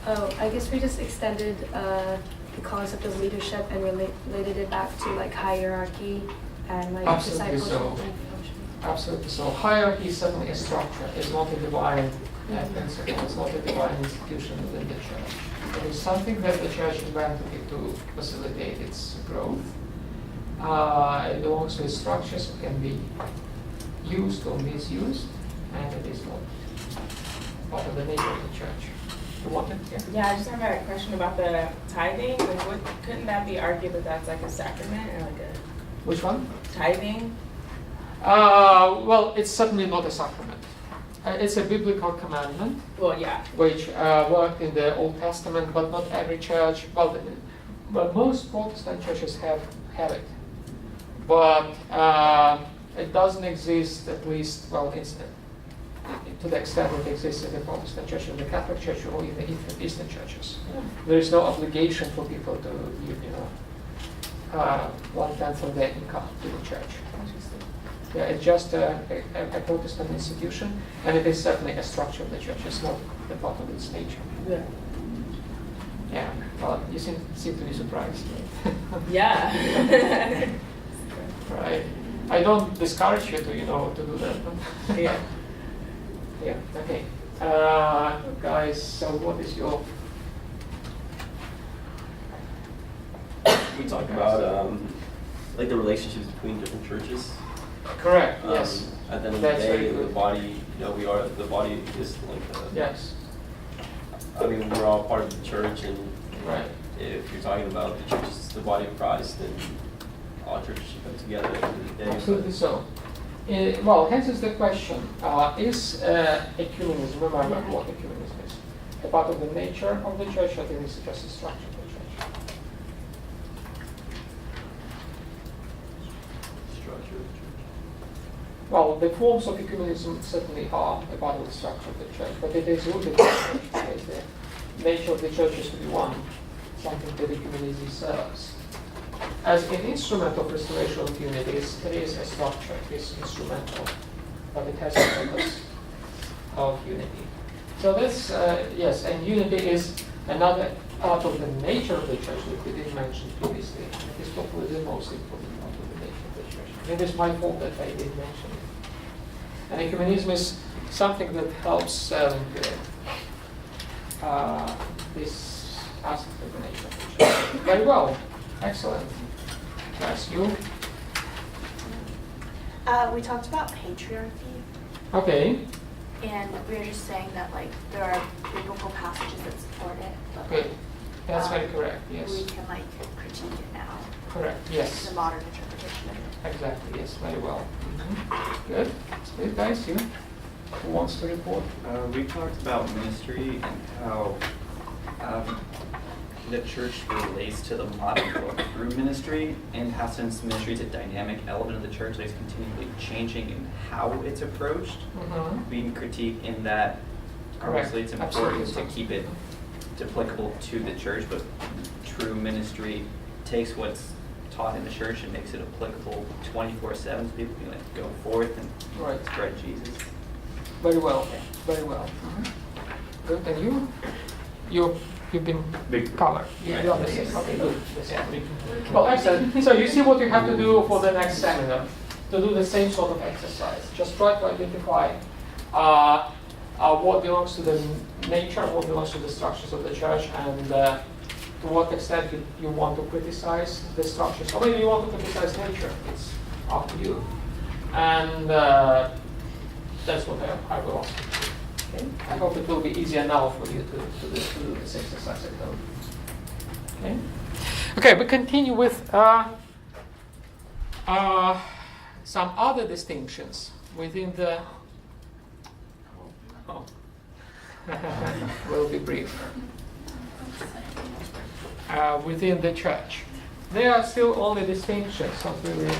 Oh, I guess we just extended the concept of leadership and related it back to like hierarchy and like Absolutely discipleship. so. Absolutely so. Hierarchy is certainly a structure. It's not a divine principle. It's not a divine institution within the church. It is something that the church invented to facilitate its growth. It belongs to structures. It can be used or misused, and it is not part of the nature of the church. You want it? Yeah, I just have a question about the tithing. Like, couldn't that be argued that that's like a sacrament or like a Which one? tithing? Well, it's certainly not a sacrament. It's a biblical commandment Well, yeah. which worked in the Old Testament, but not every church. Well, most Protestant churches have it, but it doesn't exist, at least, well, to the extent it exists in the Protestant church, in the Catholic church, or in the Eastern churches. There is no obligation for people to give, 1/10 of their income to the church. Yeah, it's just a Protestant institution, and it is certainly a structure of the church. It's not the part of its nature. Yeah. Yeah, well, you seem to be surprised. Right? Yeah. Right. I don't discourage you to, to do that. But Yeah. yeah, okay. Guys, so what is your... We talked about like the relationships between different churches. Correct, yes. At the end of That's the very day, the good. body, the body is like Yes, I mean, we're all part of the church, and right. if you're talking about the church is the body of Christ, then all churches should come together at the end of the day. Absolutely so. Well, hence is the question, is ecumenism, remember what ecumenism is, a part of the nature of the church, or is it just a structure of the church? Structure of the church. Well, the forms of ecumenism certainly are a part of the structure of the church, but it is rooted in the church, because the nature of the church is to be one, something that ecumenism serves. As an instrument of restoration of unity, it is a structure, it is instrumental, but it has a purpose of unity. So this, yes, and unity is another part of the nature of the church that we didn't mention previously. It is probably the most important part of the nature of the church. It is my fault that I didn't mention it. And ecumenism is something that helps this aspect of the nature of the church. Very well. Excellent. Yes, you? We talked about patriarchy, Okay. and we were just saying that like there are biblical passages that support it, but Good. That's very um, correct. we Yes. can like critique it now. Correct. Yes. The modern interpretation of it. Exactly. Yes. Very well. Good. Good, guys. You? Who wants to report? We talked about ministry and how the church relates to the modern world through ministry, and how since ministry is a dynamic element of the church that is continually changing in how it's approached, we can critique in that obviously it's important to keep it applicable to the church, but true ministry takes what's taught in the church and makes it applicable 24/7 so people can like go forth and Right. spread Jesus. Very well. Very well. Good. And you? You've been covered. Right. You understand. Okay, good. Well, excellent. So you see what you have to do for the next seminar, to do the same sort of exercise. Just try to identify what belongs to the nature, what belongs to the structures of the church, and to what extent you want to criticize the structures. Or maybe you want to criticize nature. It's up to you. And that's what I will ask you. Okay. I hope it will be easier now for you to do this exercise at home. Okay. Okay, we continue with some other distinctions within the. Oh. We'll be brief. Within the church, there are still only distinctions, not really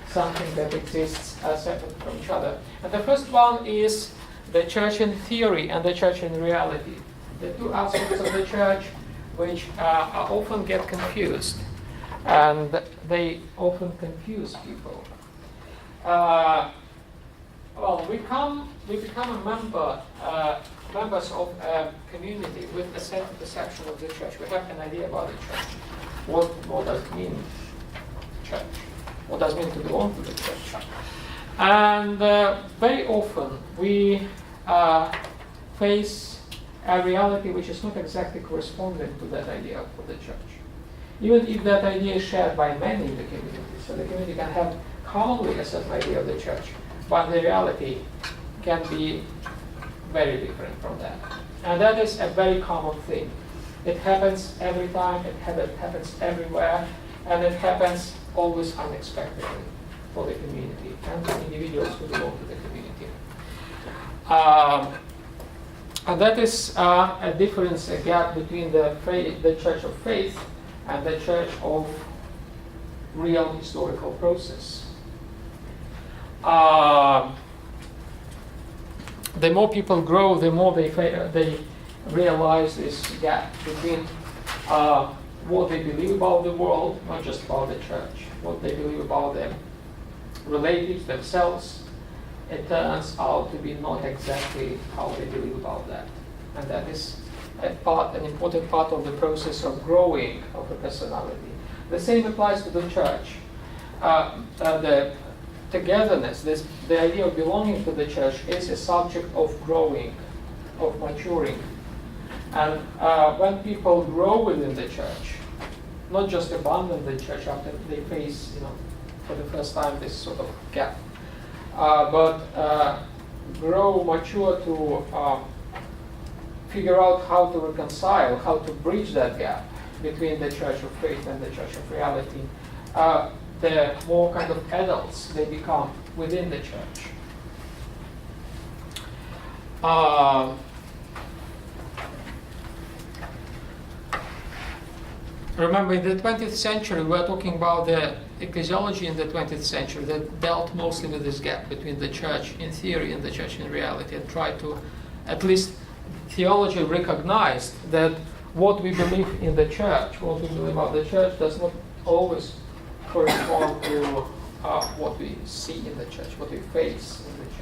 something that exists separate from each other. And the first one is the church in theory and the church in reality. The two aspects of the church which often get confused, and they often confuse people. Well, we become members of a community with a certain perception of the church. We have an idea about the church. What does it mean, church? What does it mean to belong to the church? And very often we face a reality which is not exactly corresponding to that idea of the church. Even if that idea is shared by many in the community, so the community can have commonly a certain idea of the church, but the reality can be very different from that. And that is a very common thing. It happens every time, it happens everywhere, and it happens always unexpectedly for the community and the individuals who belong to the community. And that is a difference, a gap between the church of faith and the church of real historical process. The more people grow, the more they realize this gap between what they believe about the world, not just about the church, what they believe about their relatives, themselves. It turns out to be not exactly how they believe about that. And that is an important part of the process of growing of a personality. The same applies to the church. The togetherness, the idea of belonging to the church is a subject of growing, of maturing. And when people grow within the church, not just abandon the church after they face, for the first time this sort of gap, but grow, mature to figure out how to reconcile, how to bridge that gap between the church of faith and the church of reality. The more kind of adults they become within the church. Remember, in the 20th century, we were talking about the ecclesiology in the 20th century that dealt mostly with this gap between the church in theory and the church in reality, and tried to, at least theology recognized that what we believe in the church, what we believe about the church, does not always correspond to what we see in the church, what we face in the church.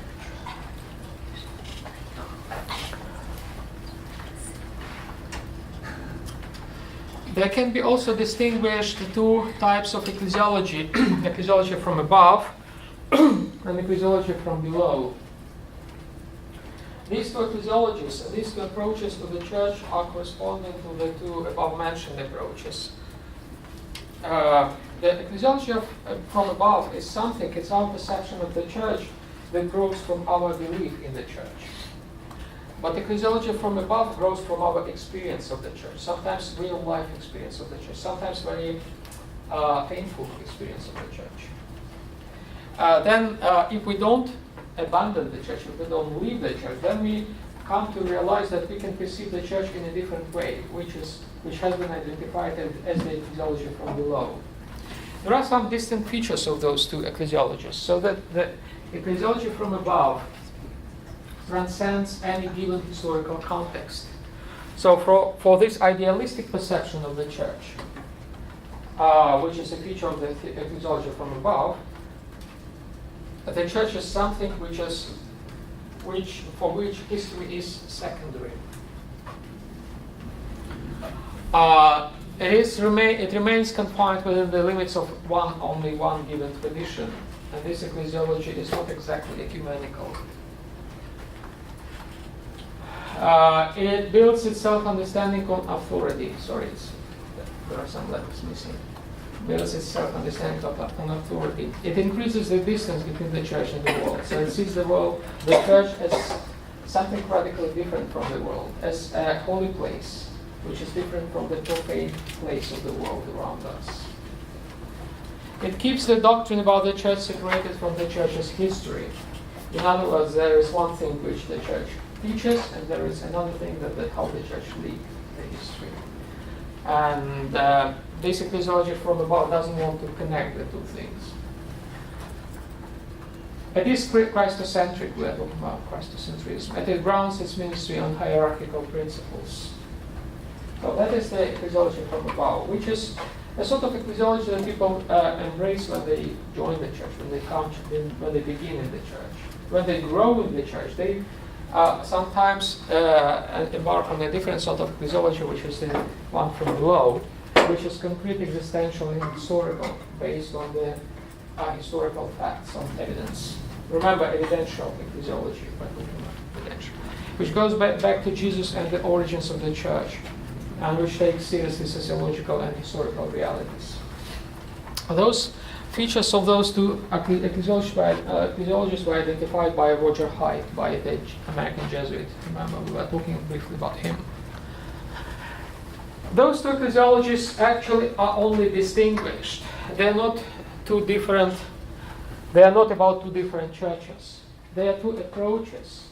There can be also distinguished two types of ecclesiology, ecclesiology from above and ecclesiology from below. These two ecclesiologies, these two approaches to the church are corresponding to the two above-mentioned approaches. The ecclesiology from above is something, it's our perception of the church that grows from our belief in the church. But ecclesiology from above grows from our experience of the church, sometimes real life experience of the church, sometimes very painful experience of the church. Then if we don't abandon the church, if we don't leave the church, then we come to realize that we can perceive the church in a different way, which has been identified as the ecclesiology from below. There are some distinct features of those two ecclesiologies, so that the ecclesiology from above transcends any given historical context. So for this idealistic perception of the church, which is a feature of the ecclesiology from above, the church is something for which history is secondary. It remains confined within the limits of only one given tradition, and this ecclesiology is not exactly ecumenical. It builds its self-understanding on authority. There are some letters missing. Builds its self-understanding on authority. It increases the distance between the church and the world. So it sees the church as something radically different from the world, as a holy place, which is different from the profane place of the world around us. It keeps the doctrine about the church separated from the church's history. In other words, there is one thing which the church teaches, and there is another thing that how the church lived the history. And this ecclesiology from above doesn't want to connect the two things. It is Christocentric, we are talking about Christocentrism. It grounds its ministry on hierarchical principles. So that is the ecclesiology from above, which is a sort of ecclesiology that people embrace when they join the church, when they begin in the church. When they grow in the church, they sometimes embark on a different sort of ecclesiology, which is the one from below, which is concrete, existential, and historical, based on the historical facts, on evidence. Remember, evidential ecclesiology, which goes back to Jesus and the origins of the church, and which takes seriously sociological and historical realities. Those features of those two ecclesiologies were identified by Roger Hyde, by the American Jesuit. Remember, we were talking briefly about him. Those two ecclesiologies actually are only distinguished. They are not two different. They are not about two different churches. They are two approaches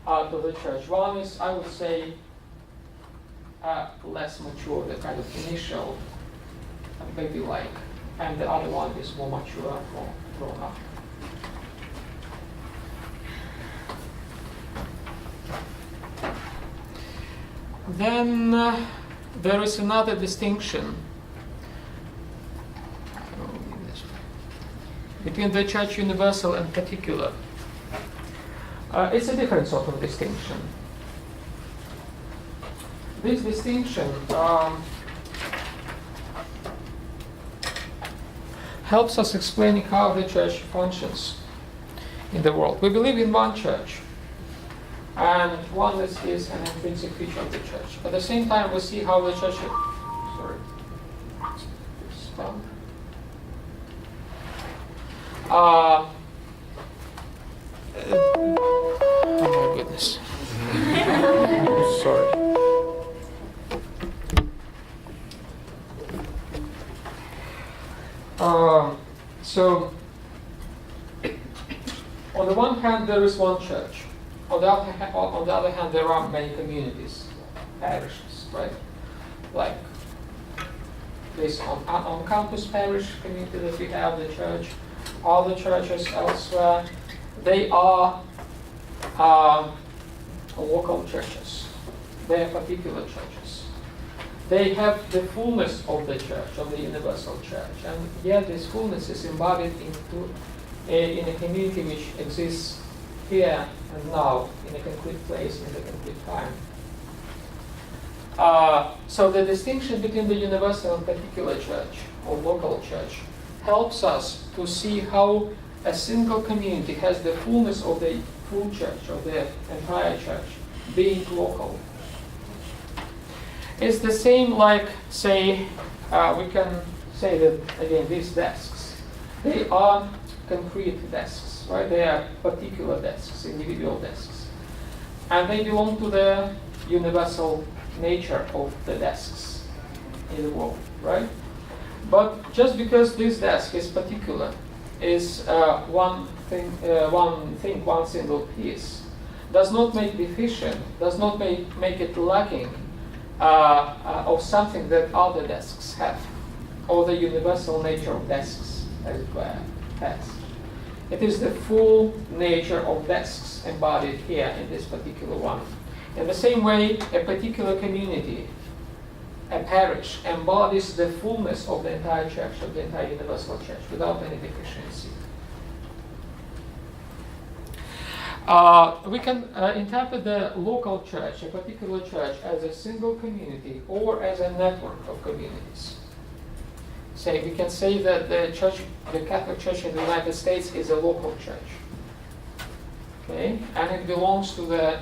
to the church. One is, I would say, less mature, the kind of initial baby-like, and the other one is more mature, more grown up. Then there is another distinction between the church universal and particular. It's a different sort of distinction. This distinction helps us explaining how the church functions in the world. We believe in one church, and oneness is an intrinsic feature of the church. At the same time, we see how the church. Oh my goodness. Sorry. So, on the one hand, there is one church. On the other hand, there are many communities, parishes, right? Like this on-campus parish community that we have, the church, all the churches elsewhere, they are local churches. They are particular churches. They have the fullness of the church, of the universal church, and yet this fullness is embodied in a community which exists here and now, in a concrete place, in a concrete time. So the distinction between the universal and particular church, or local church, helps us to see how a single community has the fullness of the full church, of the entire church, being local. It's the same like, say, we can say that, again, these desks, they are concrete desks, right? They are particular desks, individual desks. And they belong to the universal nature of the desks in the world, right? But just because this desk is particular, is one single piece, does not make deficient, does not make it lacking of something that other desks have, or the universal nature of desks, as it were, has. It is the full nature of desks embodied here in this particular one. In the same way, a particular community, a parish, embodies the fullness of the entire church, of the entire universal church, without any deficiency. We can interpret the local church, a particular church, as a single community or as a network of communities. We can say that the Catholic Church in the United States is a local church. Okay? And it belongs to the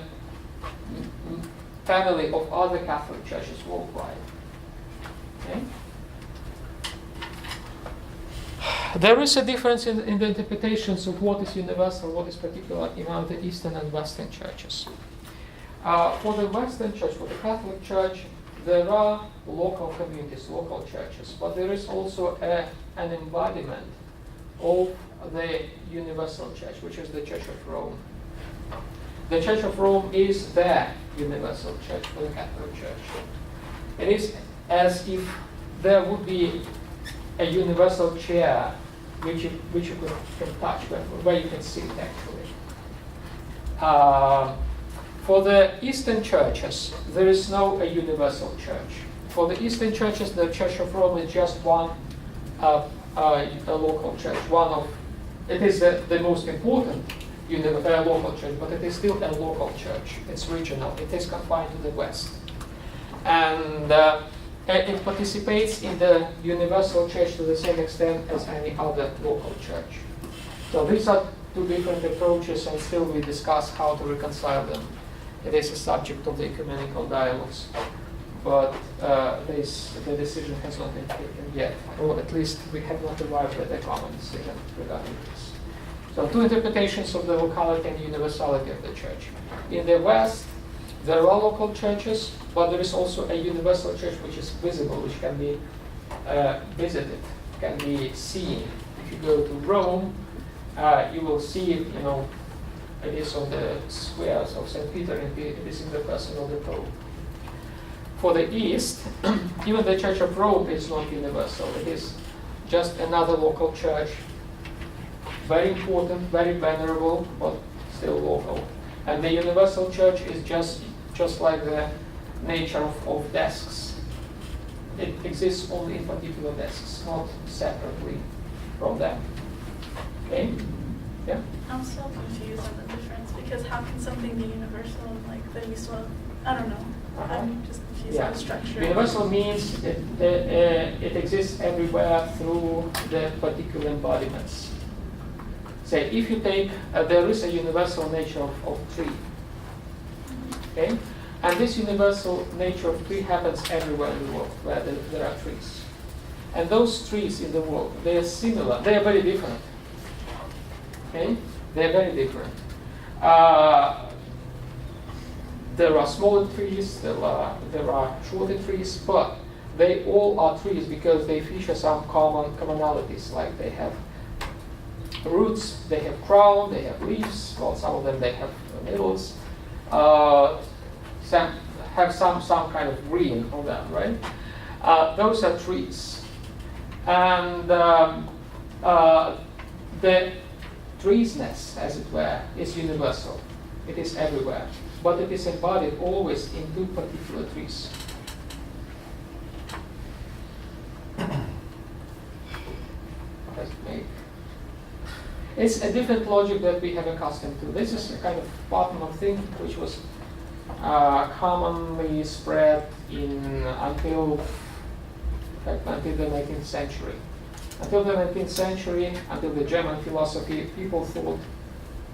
family of other Catholic churches worldwide. Okay? There is a difference in the interpretations of what is universal, what is particular among the Eastern and Western churches. For the Western church, for the Catholic Church, there are local communities, local churches, but there is also an embodiment of the universal church, which is the Church of Rome. The Church of Rome is the universal church for the Catholic Church. It is as if there would be a universal chair which you can touch, where you can sit actually. For the Eastern churches, there is no a universal church. For the Eastern churches, the Church of Rome is just one a local church. It is the most important local church, but it is still a local church. It's regional. It is confined to the West, and it participates in the universal church to the same extent as any other local church. So these are two different approaches, and still we discuss how to reconcile them. It is a subject of the ecumenical dialogues, but the decision has not been taken yet, or at least we have not arrived at a common decision regarding this. So two interpretations of the locality and universality of the church. In the West, there are local churches, but there is also a universal church which is visible, which can be visited, can be seen. If you go to Rome, you will see, It is on the squares of St. Peter, and it is in the person of the Pope. For the East, even the Church of Rome is not universal. It is just another local church. Very important, very venerable, but still local. And the universal church is just like the nature of desks. It exists only in particular desks, not separately from them. Okay? Yeah? I'm still confused on the difference because how can something be universal and like then we still, I don't know. I'm just confused on the structure. Universal means it exists everywhere through the particular embodiments. Say, if you take, there is a universal nature of tree. Okay? And this universal nature of tree happens everywhere in the world where there are trees. And those trees in the world, they are similar, they are very different. Okay? They are very different. There are smaller trees, there are shorter trees, but they all are trees because they feature some commonalities, like they have roots, they have crown, they have leaves, well, some of them they have needles, some have some kind of green on them, right? Those are trees. And the treesness, as it were, is universal. It is everywhere. But it is embodied always in two particular trees. It's a different logic that we have accustomed to. This is a kind of pattern of thinking which was commonly spread until the 19th century. Until the 19th century, until the German philosophy, people thought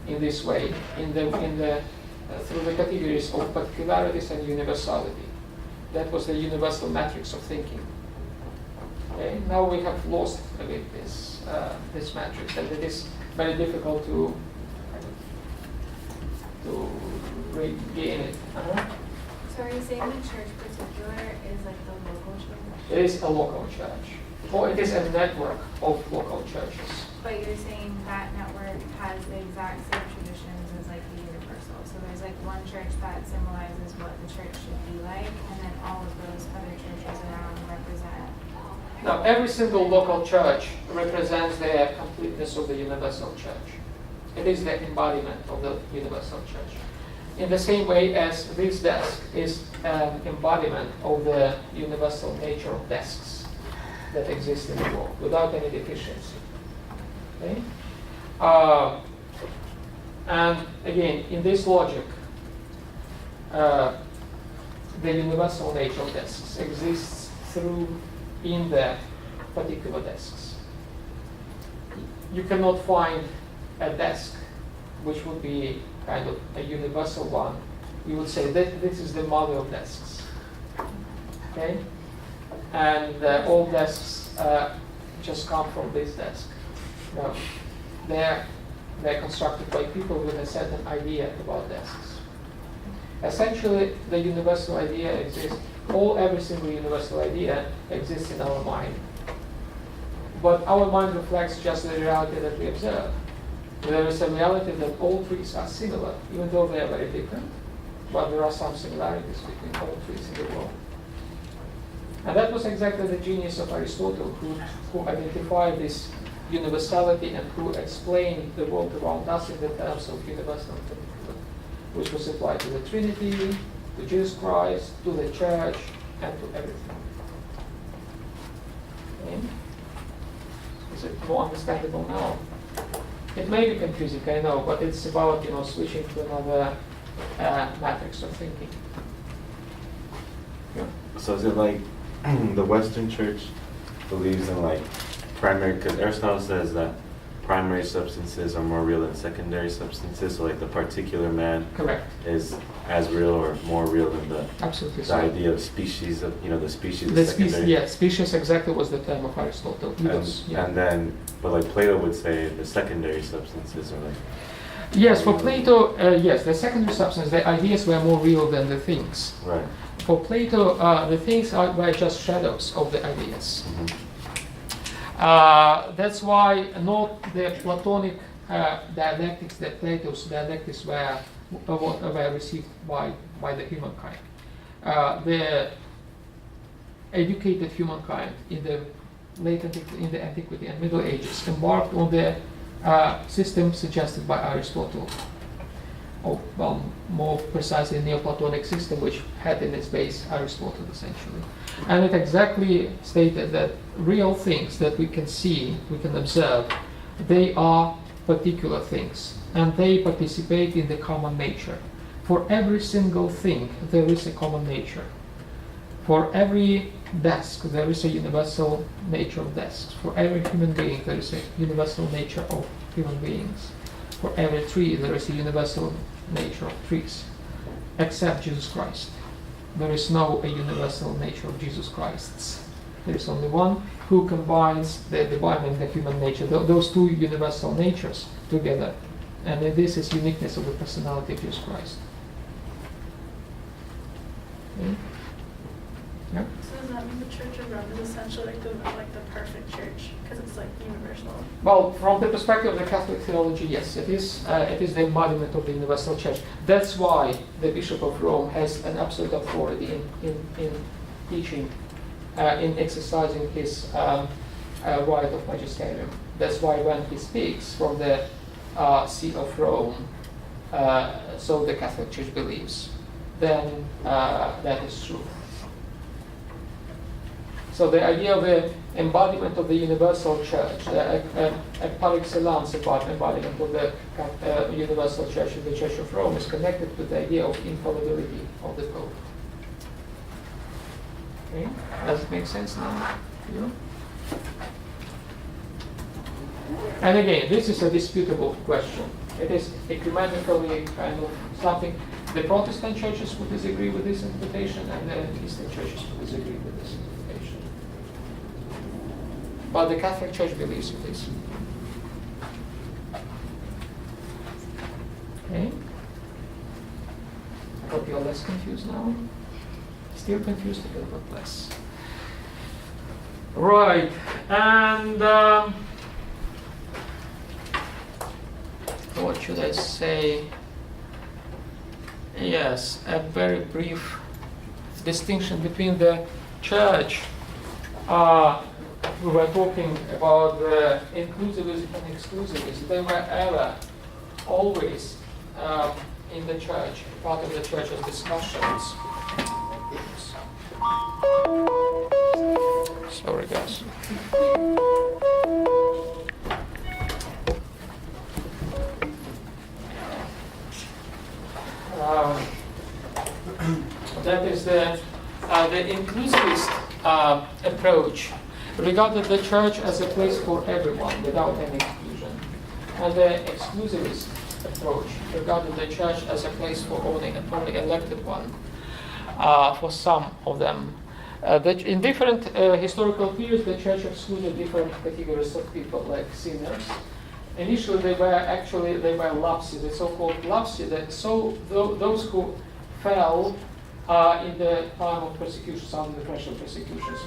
in this way, through the categories of particularities and universality. That was the universal matrix of thinking. Okay? Now we have lost a bit this matrix, and it is very difficult to regain it. So are you saying the church particular is like the local church? It is a local church, or it is a network of local churches. But you're saying that network has the exact same traditions as like the universal. So there's like one church that symbolizes what the church should be like, and then all of those other churches around represent. Now, every single local church represents the completeness of the universal church. It is the embodiment of the universal church. In the same way as this desk is an embodiment of the universal nature of desks that exist in the world, without any deficiency. Okay? And again, in this logic, the universal nature of desks exists in the particular desks. You cannot find a desk which would be kind of a universal one. You would say that this is the mother of desks. Okay? And all desks just come from this desk. No, they're constructed by people with a certain idea about desks. Essentially, the universal idea exists. Every single universal idea exists in our mind. But our mind reflects just the reality that we observe. There is a reality that all trees are similar, even though they are very different. But there are some similarities between all trees in the world. And that was exactly the genius of Aristotle, who identified this universality and who explained the world around us in the terms of universal and particular, which was applied to the Trinity, to Jesus Christ, to the church, and to everything. Okay? Is it more understandable now? It may be confusing, I know, but it's about switching to another matrix of thinking. Yeah. So is it like the Western Church believes in like primary, because Aristotle says that primary substances are more real than secondary substances, so like the particular man Correct. is as real or more real than the idea of species of the species of secondary. Species exactly was the term of Aristotle. And then, but like Plato would say the secondary substances are like. Yes, for Plato, yes, the secondary substance, the ideas were more real than the things. Right. For Plato, the things were just shadows of the ideas. Mm-hmm. That's why not the Platonic dialectics, that Plato's dialectics were received by the humankind. The educated humankind in the in the Antiquity and Middle Ages embarked on the system suggested by Aristotle, or well, more precisely, Neoplatonic system, which had in its base Aristotle essentially. And it exactly stated that real things that we can see, we can observe, they are particular things, and they participate in the common nature. For every single thing, there is a common nature. For every desk, there is a universal nature of desks. For every human being, there is a universal nature of human beings. For every tree, there is a universal nature of trees, except Jesus Christ. There is no a universal nature of Jesus Christ's. There is only one who combines the divine and the human nature, those two universal natures together. And this is uniqueness of the personality of Jesus Christ. Okay. Yeah. So does that mean the Church of Rome is essentially like the perfect church because it's like universal? Well, from the perspective of the Catholic theology, yes, it is. It is the embodiment of the universal church. That's why the Bishop of Rome has an absolute authority in teaching, in exercising his right of magisterium. That's why when he speaks from the See of Rome, so the Catholic Church believes, then that is true. So the idea of the embodiment of the universal church, a par excellence embodiment of the universal church of the Church of Rome, is connected with the idea of infallibility of the Pope. Okay, does it make sense now to you? And again, this is a disputable question. It is ecumenically kind of something. The Protestant churches would disagree with this interpretation, and the Eastern churches would disagree with this interpretation. But the Catholic Church believes in this. Okay. I hope you're less confused now. Still confused, a little bit less. Right, and what should I say? Yes, a very brief distinction between the church. We were talking about the inclusivism and exclusivism. They were ever, always in the church, part of the church's discussions. Oops. Sorry, guys. That is the inclusivist approach regarded the church as a place for everyone without any exclusion, and the exclusivist approach regarded the church as a place for only elected one, for some of them. In different historical periods, the church excluded different categories of people, like sinners. Initially, they were lapsi, the so-called lapsi, those who fell in the time of persecutions, under the pressure of persecutions.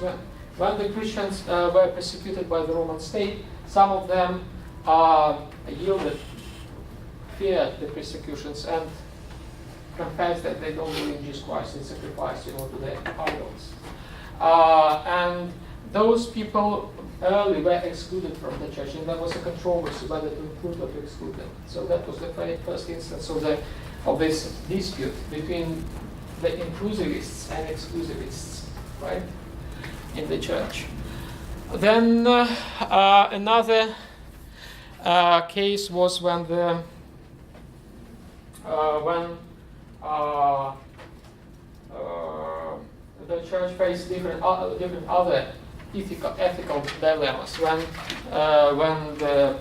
When the Christians were persecuted by the Roman state, some of them yielded, feared the persecutions, and confessed that they don't believe in Jesus Christ and sacrificed to their idols. And those people early were excluded from the church, and there was a controversy whether to include or to exclude them. So that was the first instance of this dispute between the inclusivists and exclusivists, right, in the church. Then another case was when the church faced different other ethical dilemmas. When the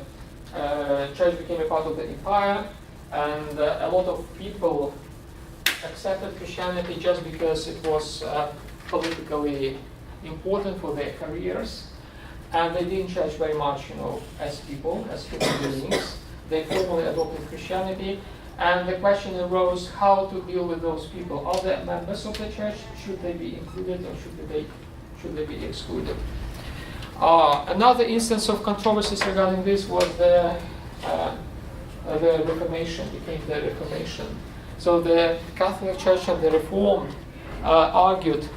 church became a part of the empire, and a lot of people accepted Christianity just because it was politically important for their careers, and they didn't change very much, as people, as human beings. They formally adopted Christianity, and the question arose how to deal with those people. Are they members of the church? Should they be included, or should they be excluded? Another instance of controversies regarding this was the the Reformation, became the Reformation. So the Catholic Church and the Reformed argued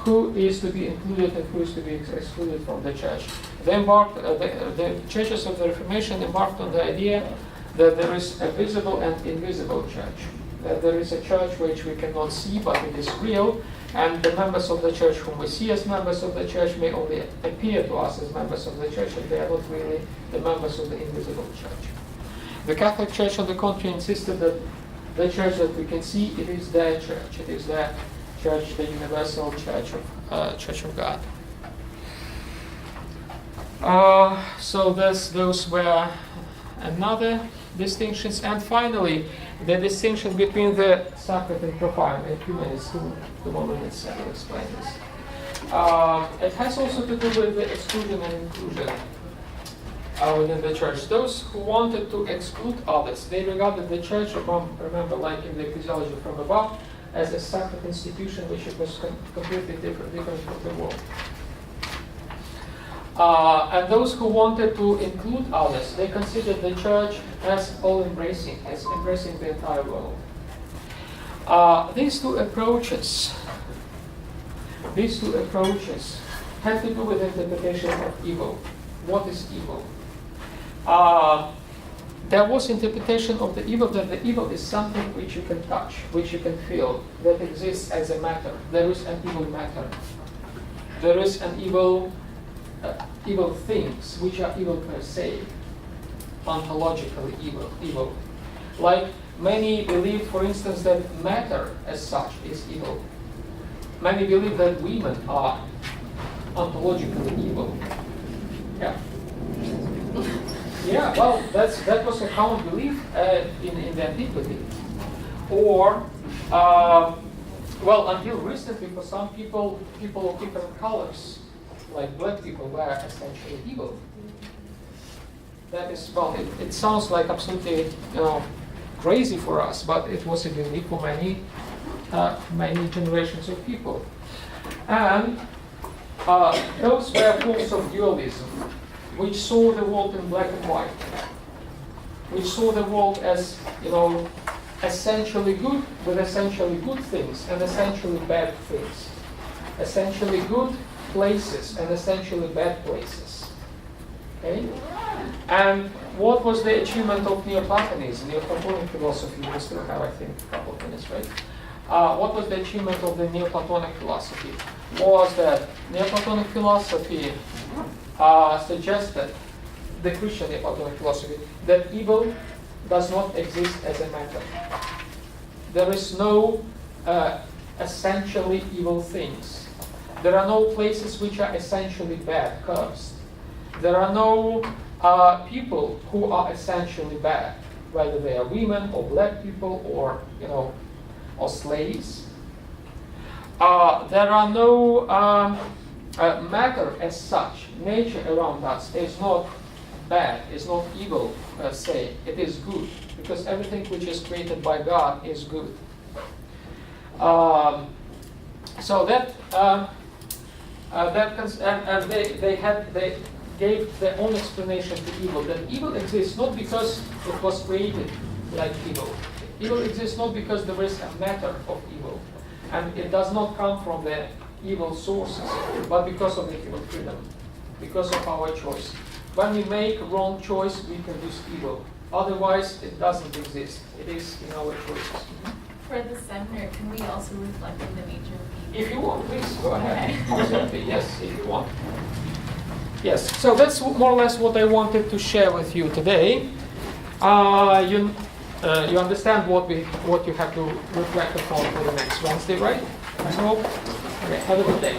who is to be included and who is to be excluded from the church. They embarked, the churches of the Reformation embarked on the idea that there is a visible and invisible church. That there is a church which we cannot see, but it is real, and the members of the church whom we see as members of the church may only appear to us as members of the church, and they are not really the members of the invisible church. The Catholic Church, on the contrary, insisted that the church that we can see, it is their church. It is their church, the universal church of God. So those were another distinctions, and finally, the distinction between the sacred and profane. In a few minutes, 2 more minutes, I will explain this. It has also to do with the exclusion and inclusion within the church. Those who wanted to exclude others, they regarded the church, remember, like in the ecclesiology from above, as a sacred institution which was completely different from the world. And those who wanted to include others, they considered the church as all-embracing, as embracing the entire world. These two approaches have to do with interpretation of evil. What is evil? There was interpretation of the evil that the evil is something which you can touch, which you can feel, that exists as a matter. There is an evil matter. There is an evil things which are evil per se, ontologically evil. Like many believe, for instance, that matter as such is evil. Many believe that women are ontologically evil. Yeah. Yeah, well, that was a common belief in the antiquity. Or, well, until recently, for some people of different colors, like black people, were essentially evil. That is, well, it sounds like absolutely, crazy for us, but it was a belief for many generations of people. And those were forms of dualism, which saw the world in black and white, which saw the world as, essentially good with essentially good things and essentially bad things, essentially good places and essentially bad places. Okay? And what was the achievement of Neoplatonism, Neoplatonic philosophy? We still have, I think, a couple of minutes, right? What was the achievement of the Neoplatonic philosophy? Was that Neoplatonic philosophy suggested, the Christian Neoplatonic philosophy, that evil does not exist as a matter. There is no essentially evil things. There are no places which are essentially bad, cursed. There are no people who are essentially bad, whether they are women or black people or or slaves. There are no matter as such. Nature around us is not bad, is not evil per se. It is good, because everything which is created by God is good. So that they gave their own explanation to evil. That evil exists not because it was created like evil. Evil exists not because there is a matter of evil, and it does not come from the evil sources, but because of the human freedom, because of our choice. When we make wrong choice, we produce evil. Otherwise, it doesn't exist. It is in our choices. For the seminar, can we also reflect on the nature of evil? If you want, please go ahead. Absolutely, yes, if you want. Yes, so that's more or less what I wanted to share with you today. You understand what you have to reflect upon for the next Wednesday, right? I hope. Okay, have a good day.